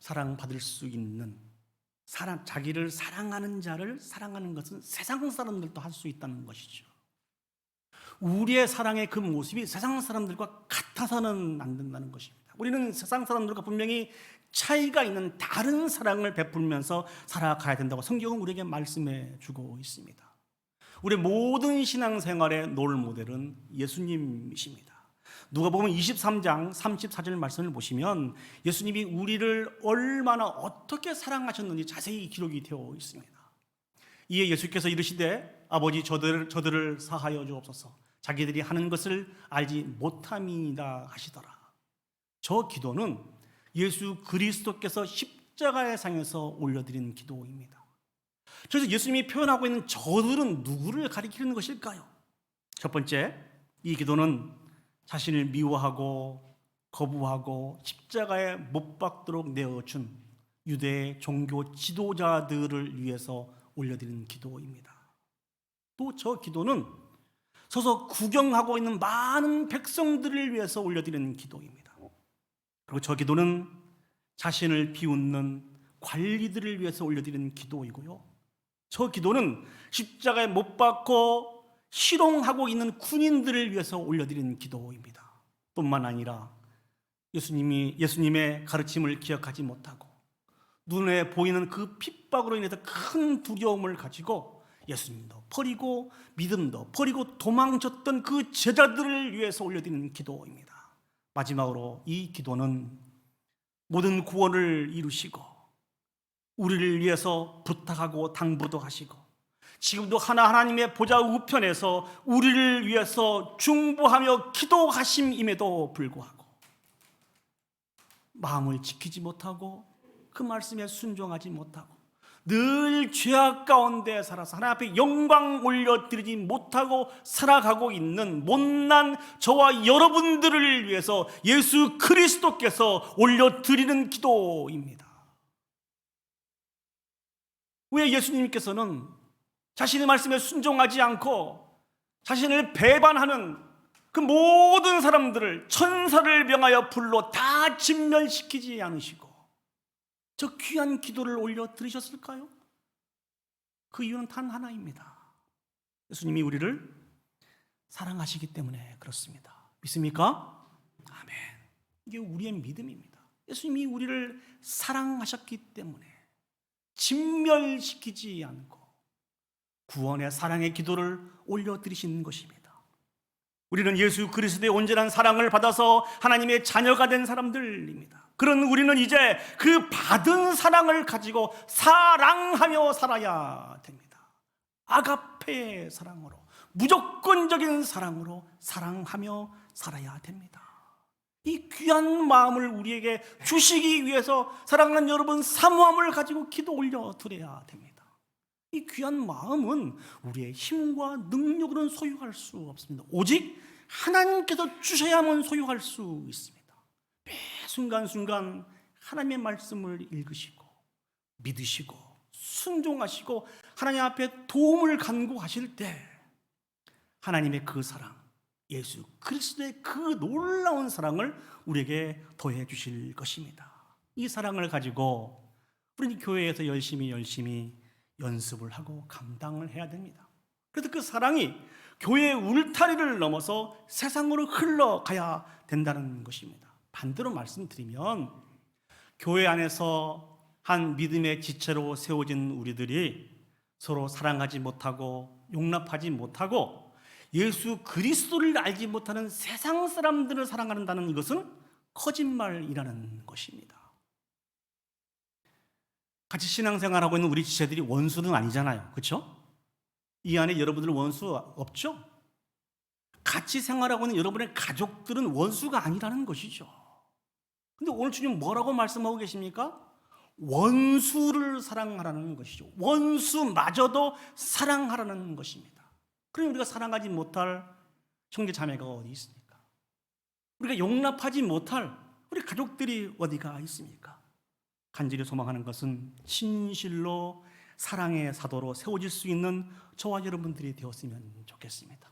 사랑받을 수 있는 자기를 사랑하는 자를 사랑하는 것은 세상 사람들도 할 수 있다는 것이죠. 우리의 사랑의 그 모습이 세상 사람들과 같아서는 안 된다는 것입니다. 우리는 세상 사람들과 분명히 차이가 있는 다른 사랑을 베풀면서 살아가야 된다고 성경은 우리에게 말씀해 주고 있습니다. 우리 모든 신앙생활의 롤 모델은 예수님이십니다. 누가복음 23장 34절 말씀을 보시면 예수님이 우리를 얼마나 어떻게 사랑하셨는지 자세히 기록이 되어 있습니다. 이에 예수께서 이르시되 아버지 저들을 사하여 주옵소서, 자기들이 하는 것을 알지 못함이다 하시더라. 저 기도는 예수 그리스도께서 십자가의 상에서 올려드린 기도입니다. 그래서 예수님이 표현하고 있는 저들은 누구를 가리키는 것일까요? 첫 번째, 이 기도는 자신을 미워하고 거부하고 십자가에 못 박도록 내어준 유대의 종교 지도자들을 위해서 올려드린 기도입니다. 또 저 기도는 서서 구경하고 있는 많은 백성들을 위해서 올려드리는 기도입니다. 그리고 저 기도는 자신을 비웃는 관리들을 위해서 올려드리는 기도이고요, 저 기도는 십자가에 못 박고 희롱하고 있는 군인들을 위해서 올려드리는 기도입니다. 뿐만 아니라 예수님의 가르침을 기억하지 못하고 눈에 보이는 그 핍박으로 인해서 큰 두려움을 가지고 예수님도 버리고 믿음도 버리고 도망쳤던 그 제자들을 위해서 올려드리는 기도입니다. 마지막으로 이 기도는 모든 구원을 이루시고 우리를 위해서 부탁하고 당부도 하시고 지금도 하나님의 보좌 우편에서 우리를 위해서 중보하며 기도하심임에도 불구하고 마음을 지키지 못하고 그 말씀에 순종하지 못하고 늘 죄악 가운데 살아서 하나님 앞에 영광 올려드리지 못하고 살아가고 있는 못난 저와 여러분들을 위해서 예수 그리스도께서 올려드리는 기도입니다. 왜 예수님께서는 자신의 말씀에 순종하지 않고 자신을 배반하는 그 모든 사람들을 천사를 명하여 불러 다 진멸시키지 않으시고 저 귀한 기도를 올려드리셨을까요? 그 이유는 단 하나입니다. 예수님이 우리를 사랑하시기 때문에 그렇습니다. 믿습니까? 아멘. 이게 우리의 믿음입니다. 예수님이 우리를 사랑하셨기 때문에 진멸시키지 않고 구원의 사랑의 기도를 올려드리신 것입니다. 우리는 예수 그리스도의 온전한 사랑을 받아서 하나님의 자녀가 된 사람들입니다. 그런 우리는 이제 그 받은 사랑을 가지고 사랑하며 살아야 됩니다. 아가페의 사랑으로, 무조건적인 사랑으로 사랑하며 살아야 됩니다. 이 귀한 마음을 우리에게 주시기 위해서 사랑하는 여러분, 사모함을 가지고 기도 올려드려야 됩니다. 이 귀한 마음은 우리의 힘과 능력으로는 소유할 수 없습니다. 오직 하나님께서 주셔야만 소유할 수 있습니다. 매 순간순간 하나님의 말씀을 읽으시고 믿으시고 순종하시고 하나님 앞에 도움을 간구하실 때 하나님의 그 사랑, 예수 그리스도의 그 놀라운 사랑을 우리에게 더해 주실 것입니다. 이 사랑을 가지고 우리는 교회에서 열심히 연습을 하고 감당을 해야 됩니다. 그래서 그 사랑이 교회의 울타리를 넘어서 세상으로 흘러가야 된다는 것입니다. 반대로 말씀드리면 교회 안에서 한 믿음의 지체로 세워진 우리들이 서로 사랑하지 못하고 용납하지 못하고 예수 그리스도를 알지 못하는 세상 사람들을 사랑한다는 이것은 거짓말이라는 것입니다. 같이 신앙생활하고 있는 우리 지체들이 원수는 아니잖아요. 그렇죠? 이 안에 여러분들 원수 없죠? 같이 생활하고 있는 여러분의 가족들은 원수가 아니라는 것이죠. 근데 오늘 주님 뭐라고 말씀하고 계십니까? 원수를 사랑하라는 것이죠. 원수마저도 사랑하라는 것입니다. 그럼 우리가 사랑하지 못할 형제 자매가 어디 있습니까? 우리가 용납하지 못할 우리 가족들이 어디가 있습니까? 간절히 소망하는 것은 진실로 사랑의 사도로 세워질 수 있는 저와 여러분들이 되었으면 좋겠습니다.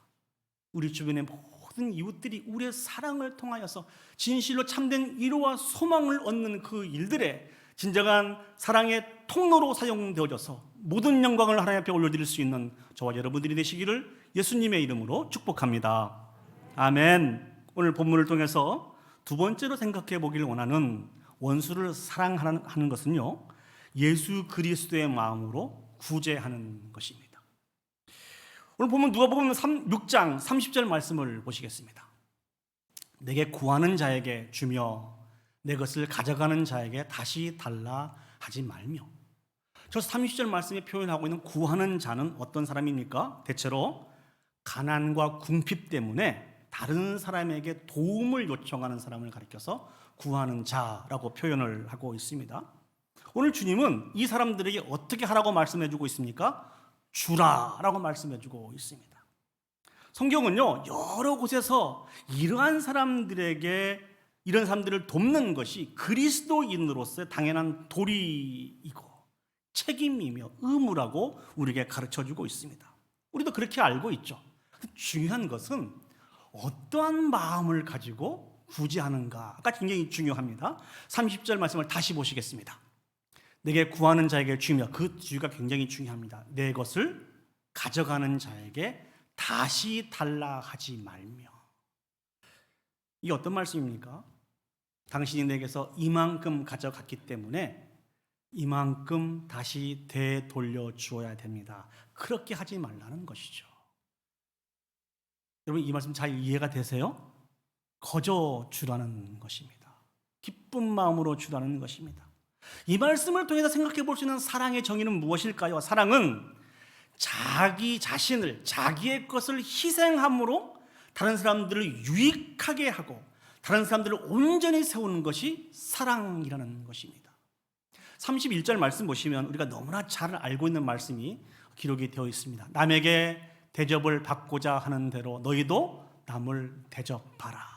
우리 주변의 모든 이웃들이 우리의 사랑을 통하여서 진실로 참된 위로와 소망을 얻는 그 일들에 진정한 사랑의 통로로 사용되어져서 모든 영광을 하나님 앞에 올려드릴 수 있는 저와 여러분들이 되시기를 예수님의 이름으로 축복합니다. 아멘. 오늘 본문을 통해서 두 번째로 생각해 보길 원하는 원수를 사랑하는 것은요, 예수 그리스도의 마음으로 구제하는 것입니다. 오늘 보면 누가복음 6장 30절 말씀을 보시겠습니다. 내게 구하는 자에게 주며 내 것을 가져가는 자에게 다시 달라 하지 말며. 저 30절 말씀에 표현하고 있는 구하는 자는 어떤 사람입니까? 대체로 가난과 궁핍 때문에 다른 사람에게 도움을 요청하는 사람을 가리켜서 구하는 자라고 표현을 하고 있습니다. 오늘 주님은 이 사람들에게 어떻게 하라고 말씀해 주고 있습니까? 주라라고 말씀해 주고 있습니다. 성경은요, 여러 곳에서 이러한 사람들에게 이런 사람들을 돕는 것이 그리스도인으로서의 당연한 도리이고 책임이며 의무라고 우리에게 가르쳐 주고 있습니다. 우리도 그렇게 알고 있죠. 중요한 것은 어떠한 마음을 가지고 구제하는가가 굉장히 중요합니다. 30절 말씀을 다시 보시겠습니다. 내게 구하는 자에게 주며, 그 주가 굉장히 중요합니다. 내 것을 가져가는 자에게 다시 달라 하지 말며. 이게 어떤 말씀입니까? 당신이 내게서 이만큼 가져갔기 때문에 이만큼 다시 되돌려 주어야 됩니다. 그렇게 하지 말라는 것이죠. 여러분, 이 말씀 잘 이해가 되세요? 거저 주라는 것입니다. 기쁜 마음으로 주라는 것입니다. 이 말씀을 통해서 생각해 볼 수 있는 사랑의 정의는 무엇일까요? 사랑은 자기 자신을, 자기의 것을 희생함으로 다른 사람들을 유익하게 하고 다른 사람들을 온전히 세우는 것이 사랑이라는 것입니다. 31절 말씀 보시면 우리가 너무나 잘 알고 있는 말씀이 기록이 되어 있습니다. 남에게 대접을 받고자 하는 대로 너희도 남을 대접하라.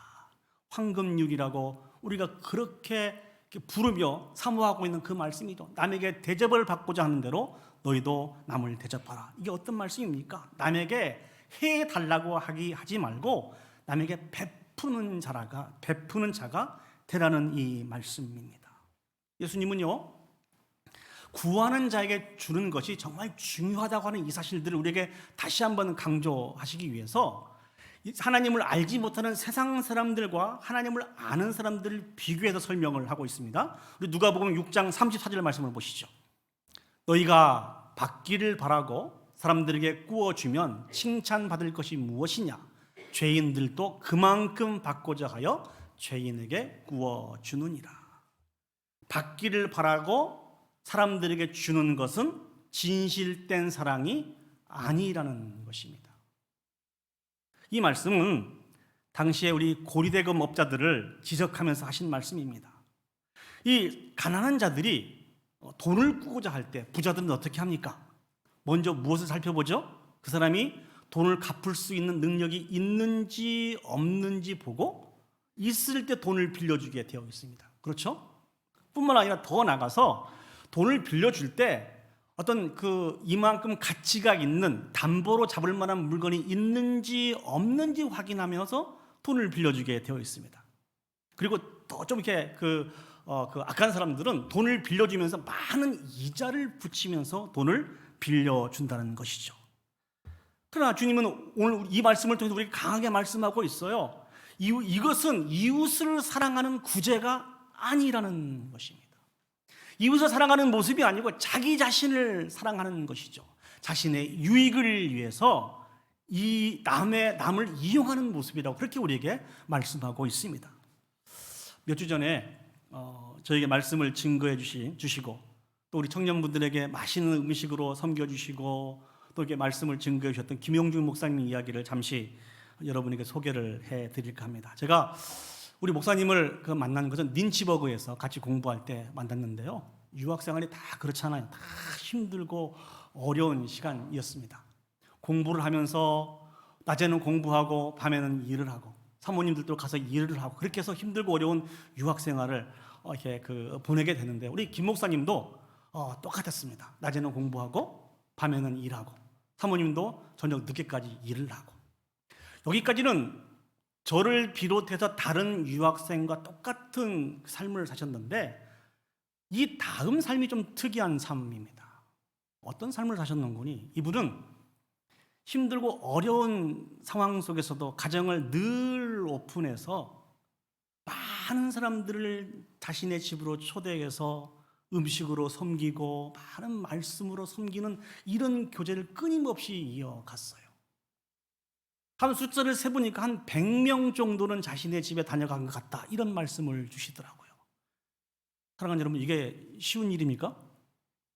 황금률이라고 우리가 그렇게 부르며 사모하고 있는 그 말씀이죠. 남에게 대접을 받고자 하는 대로 너희도 남을 대접하라. 이게 어떤 말씀입니까? 남에게 해달라고 하지 말고 남에게 베푸는 자가 되라는 이 말씀입니다. 예수님은요, 구하는 자에게 주는 것이 정말 중요하다고 하는 이 사실들을 우리에게 다시 한번 강조하시기 위해서 하나님을 알지 못하는 세상 사람들과 하나님을 아는 사람들을 비교해서 설명을 하고 있습니다. 우리 누가복음 6장 34절 말씀을 보시죠. 너희가 받기를 바라고 사람들에게 구워주면 칭찬받을 것이 무엇이냐? 죄인들도 그만큼 받고자 하여 죄인에게 구워주느니라. 받기를 바라고 사람들에게 주는 것은 진실된 사랑이 아니라는 것입니다. 이 말씀은 당시에 우리 고리대금 업자들을 지적하면서 하신 말씀입니다. 이 가난한 자들이 돈을 꾸고자 할 때 부자들은 어떻게 합니까? 먼저 무엇을 살펴보죠? 그 사람이 돈을 갚을 수 있는 능력이 있는지 없는지 보고 있을 때 돈을 빌려주게 되어 있습니다. 그렇죠? 뿐만 아니라 더 나가서 돈을 빌려줄 때 어떤 이만큼 가치가 있는 담보로 잡을 만한 물건이 있는지 없는지 확인하면서 돈을 빌려주게 되어 있습니다. 그리고 또 좀 이렇게 악한 사람들은 돈을 빌려주면서 많은 이자를 붙이면서 돈을 빌려준다는 것이죠. 그러나 주님은 오늘 이 말씀을 통해서 우리에게 강하게 말씀하고 있어요. 이것은 이웃을 사랑하는 구제가 아니라는 것입니다. 이웃을 사랑하는 모습이 아니고 자기 자신을 사랑하는 것이죠. 자신의 유익을 위해서 남을 이용하는 모습이라고 그렇게 우리에게 말씀하고 있습니다. 몇 주 전에 저에게 말씀을 증거해 주시고 또 우리 청년분들에게 맛있는 음식으로 섬겨주시고 또 이렇게 말씀을 증거해 주셨던 김용중 목사님 이야기를 잠시 여러분에게 소개를 해드릴까 합니다. 제가 우리 목사님을 만난 것은 닌치버그에서 같이 공부할 때 만났는데요. 유학생활이 다 그렇잖아요. 다 힘들고 어려운 시간이었습니다. 공부를 하면서 낮에는 공부하고 밤에는 일을 하고 사모님들도 가서 일을 하고 그렇게 해서 힘들고 어려운 유학생활을 이렇게 보내게 되는데 우리 김 목사님도 똑같았습니다. 낮에는 공부하고 밤에는 일하고 사모님도 저녁 늦게까지 일을 하고 여기까지는 저를 비롯해서 다른 유학생과 똑같은 삶을 사셨는데 이 다음 삶이 좀 특이한 삶입니다. 어떤 삶을 사셨는구니 이분은 힘들고 어려운 상황 속에서도 가정을 늘 오픈해서 많은 사람들을 자신의 집으로 초대해서 음식으로 섬기고 많은 말씀으로 섬기는 이런 교제를 끊임없이 이어갔어요. 한 숫자를 세보니까 한 100명 정도는 자신의 집에 다녀간 것 같다 이런 말씀을 주시더라고요. 사랑하는 여러분, 이게 쉬운 일입니까?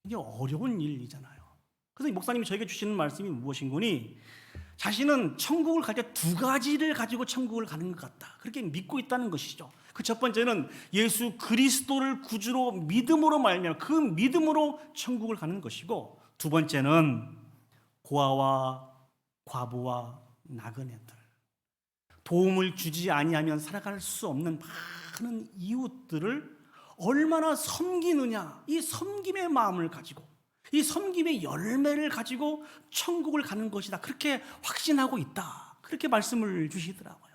이게 어려운 일이잖아요. 그래서 이 목사님이 저에게 주시는 말씀이 무엇인고니 자신은 천국을 갈 때 두 가지를 가지고 천국을 가는 것 같다 그렇게 믿고 있다는 것이죠. 그 첫 번째는 예수 그리스도를 구주로 믿음으로 말미암아 그 믿음으로 천국을 가는 것이고 두 번째는 고아와 과부와 나그네들 도움을 주지 아니하면 살아갈 수 없는 많은 이웃들을 얼마나 섬기느냐 이 섬김의 마음을 가지고 이 섬김의 열매를 가지고 천국을 가는 것이다. 그렇게 확신하고 있다. 그렇게 말씀을 주시더라고요.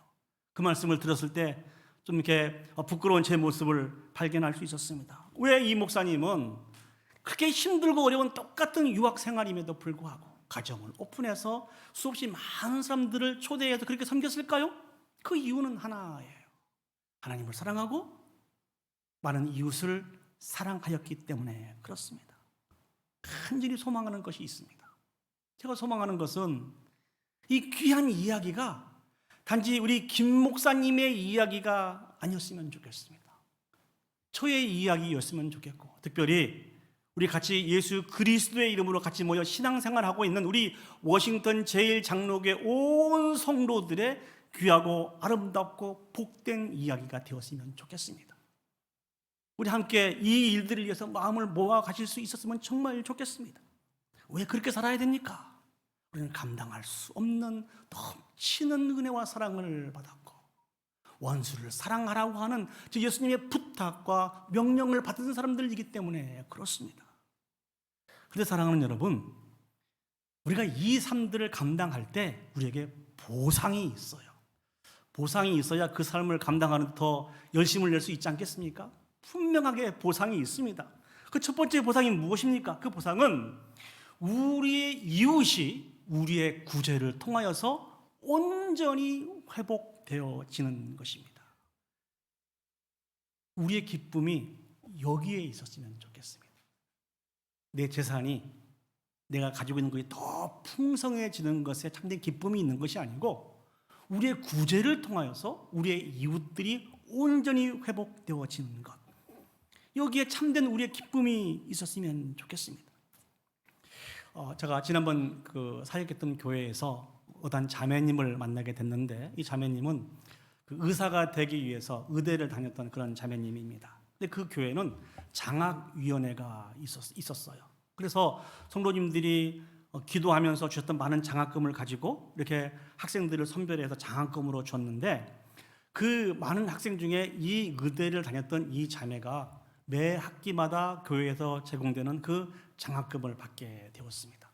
그 말씀을 들었을 때 좀 이렇게 부끄러운 제 모습을 발견할 수 있었습니다. 왜 이 목사님은 그렇게 힘들고 어려운 똑같은 유학 생활임에도 불구하고 가정을 오픈해서 수없이 많은 사람들을 초대해서 그렇게 섬겼을까요? 그 이유는 하나예요. 하나님을 사랑하고 많은 이웃을 사랑하였기 때문에 그렇습니다. 간절히 소망하는 것이 있습니다. 제가 소망하는 것은 이 귀한 이야기가 단지 우리 김 목사님의 이야기가 아니었으면 좋겠습니다. 저의 이야기였으면 좋겠고, 특별히 우리 같이 예수 그리스도의 이름으로 같이 모여 신앙생활하고 있는 우리 워싱턴 제1장로교회 온 성도들의 귀하고 아름답고 복된 이야기가 되었으면 좋겠습니다. 우리 함께 이 일들을 위해서 마음을 모아 가실 수 있었으면 정말 좋겠습니다. 왜 그렇게 살아야 됩니까? 우리는 감당할 수 없는 넘치는 은혜와 사랑을 받았고 원수를 사랑하라고 하는 예수님의 부탁과 명령을 받은 사람들이기 때문에 그렇습니다. 그런데 사랑하는 여러분, 우리가 이 삶들을 감당할 때 우리에게 보상이 있어요. 보상이 있어야 그 삶을 감당하는 더 열심을 낼 수 있지 않겠습니까? 분명하게 보상이 있습니다. 그 첫 번째 보상이 무엇입니까? 그 보상은 우리의 이웃이 우리의 구제를 통하여서 온전히 회복되어지는 것입니다. 우리의 기쁨이 여기에 있었으면 좋겠습니다. 내 재산이 내가 가지고 있는 것이 더 풍성해지는 것에 참된 기쁨이 있는 것이 아니고 우리의 구제를 통하여서 우리의 이웃들이 온전히 회복되어지는 것, 여기에 참된 우리의 기쁨이 있었으면 좋겠습니다. 제가 지난번 그 사역했던 교회에서 어떤 자매님을 만나게 됐는데, 이 자매님은 그 의사가 되기 위해서 의대를 다녔던 그런 자매님입니다. 근데 그 교회는 장학위원회가 있었어요. 그래서 성도님들이 기도하면서 주셨던 많은 장학금을 가지고 이렇게 학생들을 선별해서 장학금으로 줬는데, 그 많은 학생 중에 이 의대를 다녔던 이 자매가 매 학기마다 교회에서 제공되는 그 장학금을 받게 되었습니다.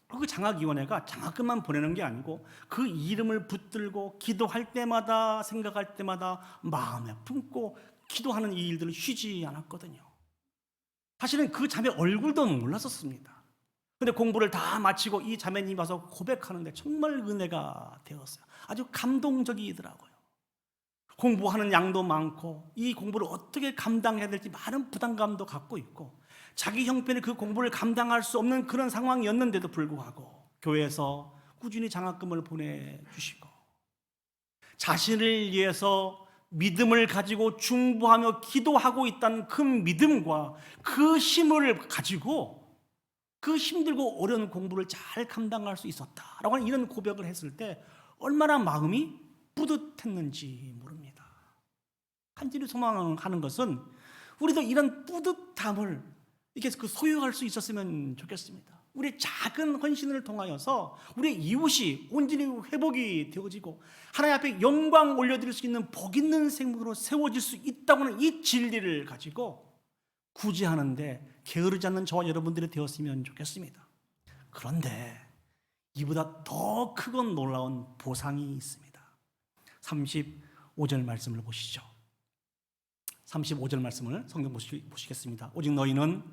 그 장학위원회가 장학금만 보내는 게 아니고 그 이름을 붙들고 기도할 때마다, 생각할 때마다 마음에 품고 기도하는 이 일들을 쉬지 않았거든요. 사실은 그 자매 얼굴도 몰랐었습니다. 그런데 공부를 다 마치고 이 자매님이 와서 고백하는데 정말 은혜가 되었어요. 아주 감동적이더라고요. 공부하는 양도 많고 이 공부를 어떻게 감당해야 될지 많은 부담감도 갖고 있고, 자기 형편에 그 공부를 감당할 수 없는 그런 상황이었는데도 불구하고 교회에서 꾸준히 장학금을 보내주시고, 자신을 위해서 믿음을 가지고 중보하며 기도하고 있다는 그 믿음과 그 힘을 가지고 그 힘들고 어려운 공부를 잘 감당할 수 있었다라고 하는 이런 고백을 했을 때 얼마나 마음이 뿌듯했는지 모릅니다. 간절히 소망하는 것은 우리도 이런 뿌듯함을 이렇게 소유할 수 있었으면 좋겠습니다. 우리의 작은 헌신을 통하여서 우리의 이웃이 온전히 회복이 되어지고 하나님 앞에 영광 올려드릴 수 있는 복 있는 생명으로 세워질 수 있다고 하는 이 진리를 가지고 구제하는데 게으르지 않는 저와 여러분들이 되었으면 좋겠습니다. 그런데 이보다 더 크고 놀라운 보상이 있습니다. 35절 말씀을 보시죠. 35절 말씀을 성경 보시겠습니다. 오직 너희는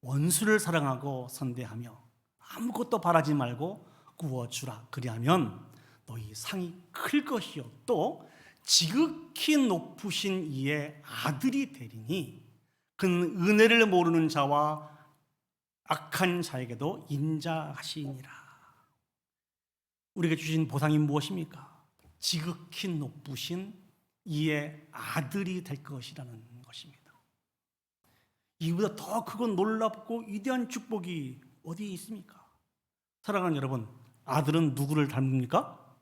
원수를 사랑하고 선대하며 아무것도 바라지 말고 구워주라. 그리하면 너희 상이 클 것이요 또 지극히 높으신 이의 아들이 되리니 그는 은혜를 모르는 자와 악한 자에게도 인자하시니라. 우리에게 주신 보상이 무엇입니까? 지극히 높으신 이의 아들이 될 것이라는 것입니다. 이보다 더 크고 놀랍고 위대한 축복이 어디에 있습니까? 사랑하는 여러분, 아들은 누구를 닮습니까?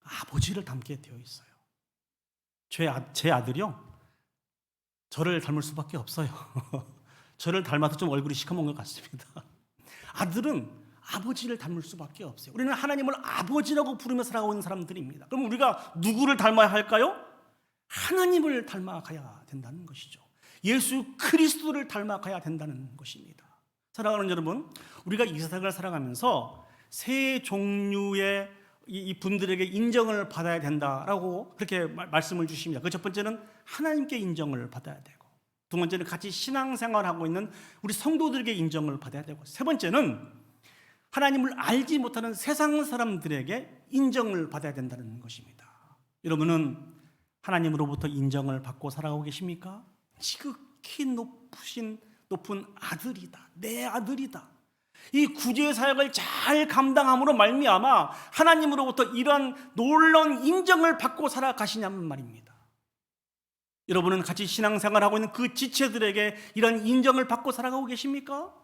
아버지를 닮게 되어 있어요. 제 아들이요, 저를 닮을 수밖에 없어요. 저를 닮아서 좀 얼굴이 시커먼 것 같습니다. 아들은 아버지를 닮을 수밖에 없어요. 우리는 하나님을 아버지라고 부르며 살아가고 있는 사람들입니다. 그럼 우리가 누구를 닮아야 할까요? 하나님을 닮아가야 된다는 것이죠. 예수 그리스도를 닮아가야 된다는 것입니다. 사랑하는 여러분, 우리가 이 세상을 살아가면서 세 종류의 이 분들에게 인정을 받아야 된다라고 그렇게 말씀을 주십니다. 그 첫 번째는 하나님께 인정을 받아야 되고, 두 번째는 같이 신앙생활하고 있는 우리 성도들에게 인정을 받아야 되고, 세 번째는 하나님을 알지 못하는 세상 사람들에게 인정을 받아야 된다는 것입니다. 여러분은 하나님으로부터 인정을 받고 살아가고 계십니까? 지극히 높은 아들이다, 내 아들이다, 이 구제의 사역을 잘 감당함으로 말미암아 하나님으로부터 이러한 놀라운 인정을 받고 살아가시냐는 말입니다. 여러분은 같이 신앙생활하고 있는 그 지체들에게 이런 인정을 받고 살아가고 계십니까?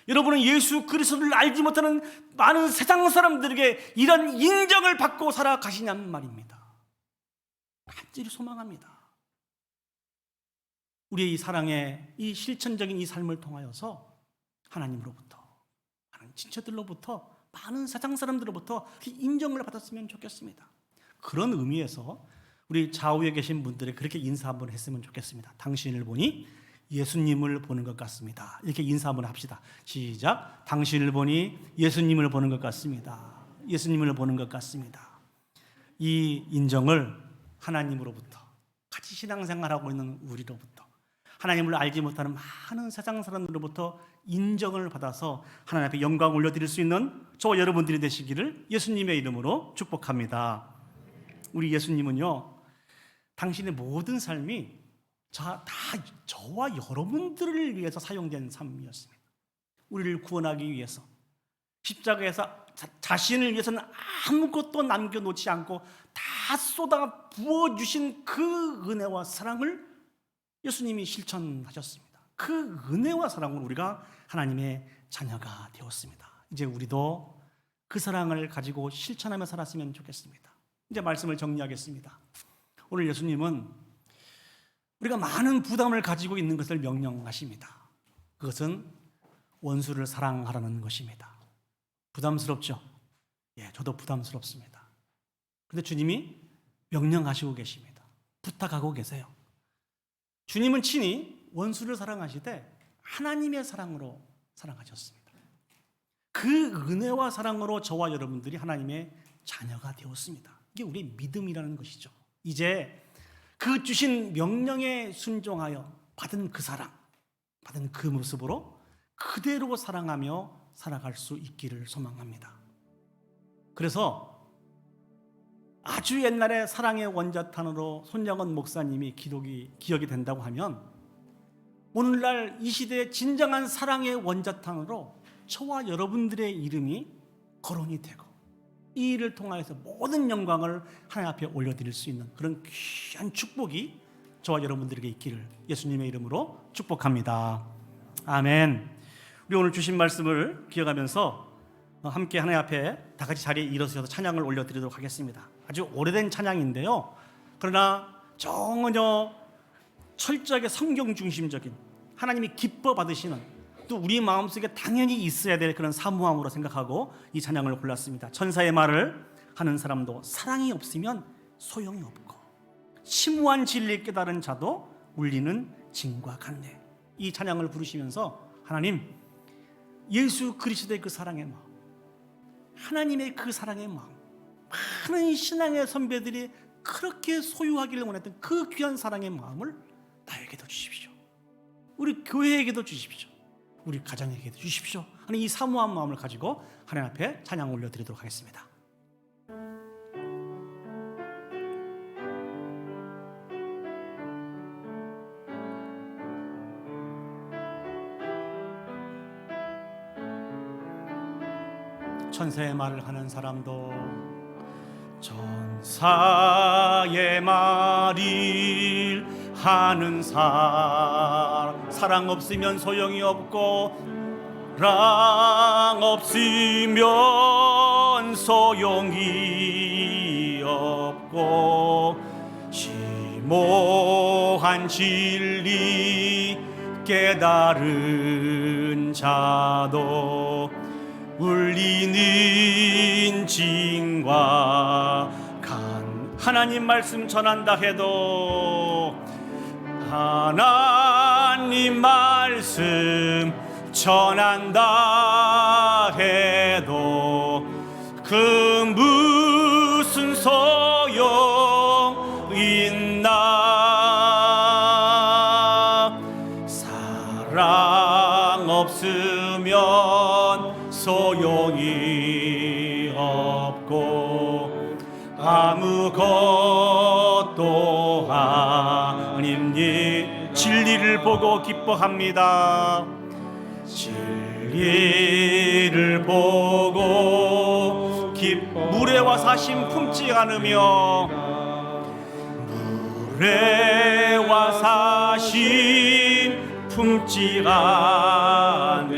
여러분은 예수 그리스도를 알지 못하는 많은 세상 사람들에게 이런 인정을 받고 살아가시냐는 말입니다. 간절히 소망합니다. 우리의 이 사랑의 이 실천적인 이 삶을 통하여서 하나님으로부터, 많은 지체들로부터, 많은 세상 사람들로부터 인정을 받았으면 좋겠습니다. 그런 의미에서 우리 좌우에 계신 분들이 그렇게 인사 한번 했으면 좋겠습니다. 당신을 보니 예수님을 보는 것 같습니다. 이렇게 인사 한번 합시다. 시작. 당신을 보니 예수님을 보는 것 같습니다. 예수님을 보는 것 같습니다. 이 인정을 하나님으로부터, 같이 신앙생활하고 있는 우리로부터, 하나님을 알지 못하는 많은 세상 사람들로부터 인정을 받아서 하나님 앞에 영광을 올려드릴 수 있는 저와 여러분들이 되시기를 예수님의 이름으로 축복합니다. 우리 예수님은요, 당신의 모든 삶이 다 저와 여러분들을 위해서 사용된 삶이었습니다. 우리를 구원하기 위해서 십자가에서 자신을 위해서는 아무것도 남겨놓지 않고 다 쏟아 부어주신 그 은혜와 사랑을 예수님이 실천하셨습니다. 그 은혜와 사랑으로 우리가 하나님의 자녀가 되었습니다. 이제 우리도 그 사랑을 가지고 실천하며 살았으면 좋겠습니다. 이제 말씀을 정리하겠습니다. 오늘 예수님은 우리가 많은 부담을 가지고 있는 것을 명령하십니다. 그것은 원수를 사랑하라는 것입니다. 부담스럽죠? 예, 저도 부담스럽습니다. 그런데 주님이 명령하시고 계십니다. 부탁하고 계세요. 주님은 친히 원수를 사랑하시되 하나님의 사랑으로 사랑하셨습니다. 그 은혜와 사랑으로 저와 여러분들이 하나님의 자녀가 되었습니다. 이게 우리의 믿음이라는 것이죠. 이제 그 주신 명령에 순종하여 받은 그 사랑, 받은 그 모습으로 그대로 사랑하며 살아갈 수 있기를 소망합니다. 그래서 아주 옛날에 사랑의 원자탄으로 손정원 목사님이 기억이 된다고 하면 오늘날 이 시대의 진정한 사랑의 원자탄으로 저와 여러분들의 이름이 거론이 되고 이 일을 통하여서 모든 영광을 하나님 앞에 올려드릴 수 있는 그런 귀한 축복이 저와 여러분들에게 있기를 예수님의 이름으로 축복합니다. 아멘. 우리 오늘 주신 말씀을 기억하면서 함께 하나님 앞에 다 같이 자리에 일어서서 찬양을 올려드리도록 하겠습니다. 아주 오래된 찬양인데요, 그러나 전혀 철저하게 성경 중심적인, 하나님이 기뻐 받으시는, 또 우리 마음속에 당연히 있어야 될 그런 사모함으로 생각하고 이 찬양을 골랐습니다. 천사의 말을 하는 사람도 사랑이 없으면 소용이 없고 심오한 진리를 깨달은 자도 울리는 징과 같네. 이 찬양을 부르시면서 하나님, 예수 그리스도의 그 사랑의 마음, 하나님의 그 사랑의 마음, 많은 신앙의 선배들이 그렇게 소유하기를 원했던 그 귀한 사랑의 마음을 나에게도 주십시오. 우리 교회에게도 주십시오. 우리 가정에게도 주십시오 하는 이 사모한 마음을 가지고 하나님 앞에 찬양 올려드리도록 하겠습니다. 천사의 말을 하는 사람도 천사의 말을 하는 사랑 없으면 소용이 없고 사랑 없으면 소용이 없고 심오한 진리 깨달은 자도 울리는 징과 간. 하나님 말씀 전한다 해도 하나님 말씀 전한다 해도 그 무슨 소용 있나. 사랑 없으면 소용이 없고 아무것도 아닙니. 진리를 보고 기뻐합니다. 진리를 보고 무례와 사심 품지 않으며, 무례와 사심 품지 않으며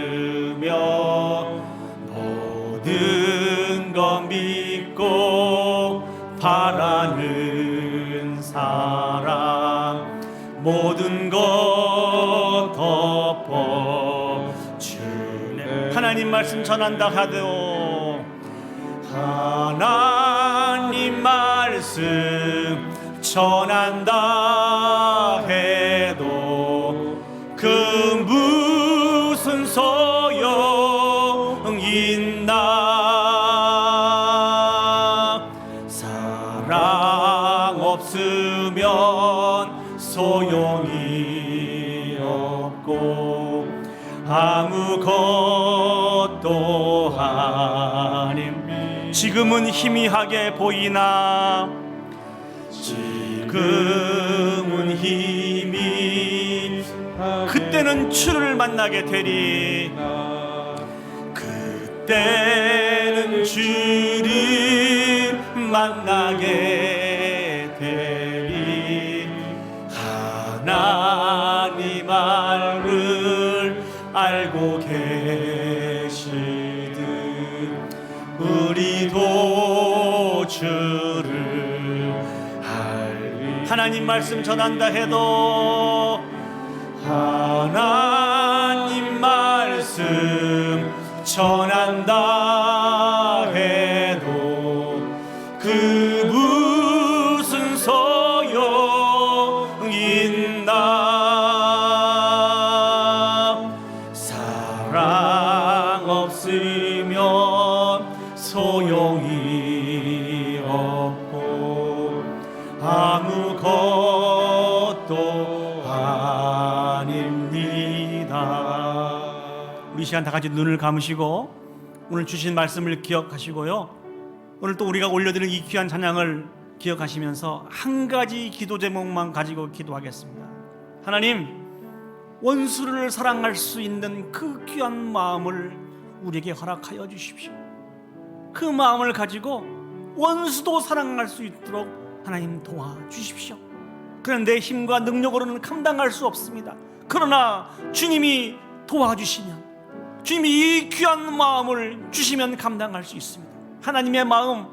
모든 것 믿고 바라는 사랑 모든 것 덮어주네. 하나님 말씀 전한다 하되 하나님 말씀 전한다 해도 그 무슨 소용 있나. 사랑 없으면 소용이 없고 아무것도 아님. 지금은 희미하게 보이나 지금은 힘이 그때는 주를 만나게 되리. 그때는 주를 만나게 되리. 하나님 알을 알고 계시듯 우리도 주를 알리. 하나님 말씀 전한다 해도 하나님 말씀 전한다 해도 그 무슨 소용 있나. 사랑 없으면 소용이 없고 아무것도 아닙니다. 우리 시간 다 같이 눈을 감으시고 오늘 주신 말씀을 기억하시고요, 오늘 또 우리가 올려드리는 이 귀한 찬양을 기억하시면서 한 가지 기도 제목만 가지고 기도하겠습니다. 하나님, 원수를 사랑할 수 있는 그 귀한 마음을 우리에게 허락하여 주십시오. 그 마음을 가지고 원수도 사랑할 수 있도록 하나님 도와주십시오. 그런데 내 힘과 능력으로는 감당할 수 없습니다. 그러나 주님이 도와주시면, 주님이 이 귀한 마음을 주시면 감당할 수 있습니다. 하나님의 마음,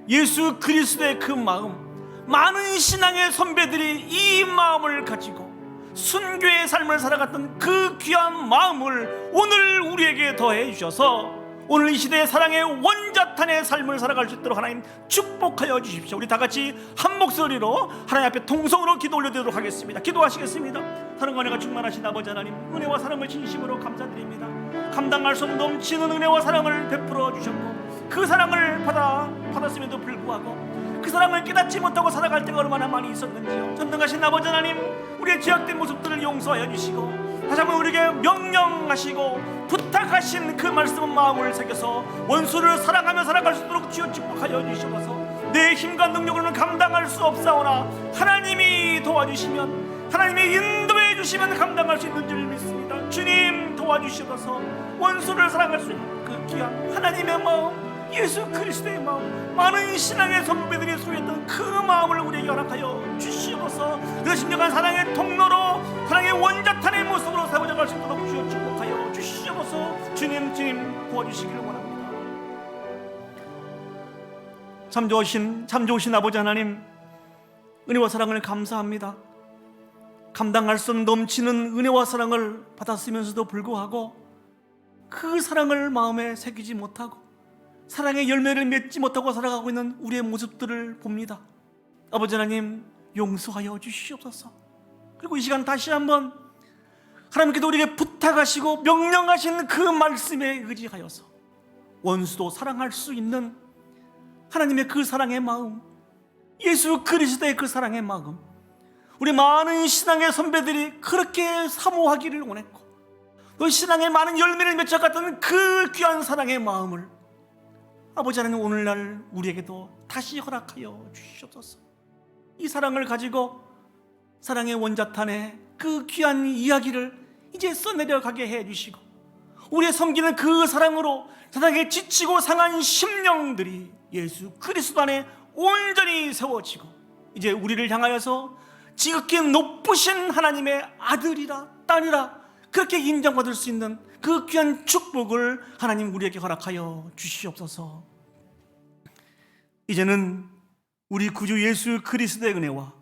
예수 그리스도의 그 마음, 많은 신앙의 선배들이 이 마음을 가지고 순교의 삶을 살아갔던 그 귀한 마음을 오늘 우리에게 더해 주셔서 오늘 이 시대의 사랑의 원자탄의 삶을 살아갈 수 있도록 하나님 축복하여 주십시오. 우리 다 같이 한 목소리로 하나님 앞에 동성으로 기도 올려드리도록 하겠습니다. 기도하시겠습니다. 사랑과 은혜가 충만하신 아버지 하나님, 은혜와 사랑을 진심으로 감사드립니다. 감당할 수 없는 넘치는 은혜와 사랑을 베풀어 주셨고, 그 사랑을 받았음에도 불구하고 그 사랑을 깨닫지 못하고 살아갈 때가 얼마나 많이 있었는지요. 전능하신 아버지 하나님, 우리의 죄악된 모습들을 용서하여 주시고 다시 한번 우리에게 명령하시고 부탁하신 그 말씀은 마음을 새겨서 원수를 사랑하며 살아갈 수 있도록 주여 축복하여 주시옵소서. 내 힘과 능력으로는 감당할 수 없사오나 하나님이 도와주시면, 하나님이 인도해 주시면 감당할 수 있는 줄 믿습니다. 주님 도와주시옵소서. 원수를 사랑할 수 있는 그 귀한 하나님의 마음, 예수 그리스도의 마음, 많은 신앙의 선배들이 소유했던 그 마음을 우리에게 허락하여 주시옵소서. 그 신령한 사랑의 통로로, 사랑의 원자탄의 모습으로 세워져갈 수 있도록 주여 축복하여 주시옵소서. 주님 도와주시기를 원합니다. 참 좋으신 아버지 하나님, 은혜와 사랑을 감사합니다. 감당할 수 없는 넘치는 은혜와 사랑을 받았으면서도 불구하고 그 사랑을 마음에 새기지 못하고 사랑의 열매를 맺지 못하고 살아가고 있는 우리의 모습들을 봅니다. 아버지 하나님, 용서하여 주시옵소서. 그리고 이 시간 다시 한번 하나님께도 우리에게 부탁하시고 명령하신 그 말씀에 의지하여서 원수도 사랑할 수 있는 하나님의 그 사랑의 마음, 예수 그리스도의 그 사랑의 마음, 우리 많은 신앙의 선배들이 그렇게 사모하기를 원했고 또 신앙의 많은 열매를 맺어갔던 그 귀한 사랑의 마음을 아버지 하나님 오늘날 우리에게도 다시 허락하여 주시옵소서. 이 사랑을 가지고 사랑의 원자탄에 그 귀한 이야기를 이제 써내려가게 해주시고 우리의 섬기는 그 사랑으로 세상에 지치고 상한 심령들이 예수 그리스도 안에 온전히 세워지고 이제 우리를 향하여서 지극히 높으신 하나님의 아들이라 딸이라 그렇게 인정받을 수 있는 그 귀한 축복을 하나님 우리에게 허락하여 주시옵소서. 이제는 우리 구주 예수 그리스도의 은혜와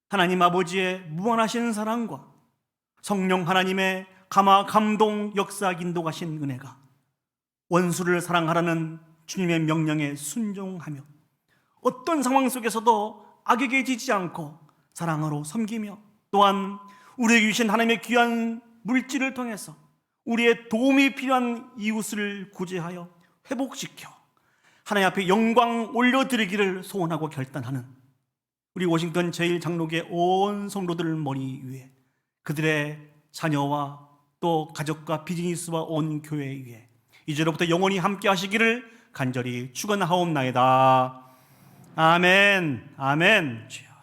하나님 아버지의 무한하신 사랑과 성령 하나님의 감화 감동 역사 인도하신 은혜가 원수를 사랑하라는 주님의 명령에 순종하며 어떤 상황 속에서도 악에게 지지 않고 사랑으로 섬기며 또한 우리에게 주신 하나님의 귀한 물질을 통해서 우리의 도움이 필요한 이웃을 구제하여 회복시켜 하나님 앞에 영광 올려드리기를 소원하고 결단하는 우리 워싱턴 제1장로교회 온 성도들 머리 위에 그들의 자녀와 또 가족과 비즈니스와 온 교회 위에 이제로부터 영원히 함께 하시기를 간절히 축원하옵나이다. 아멘. 아멘. 주여.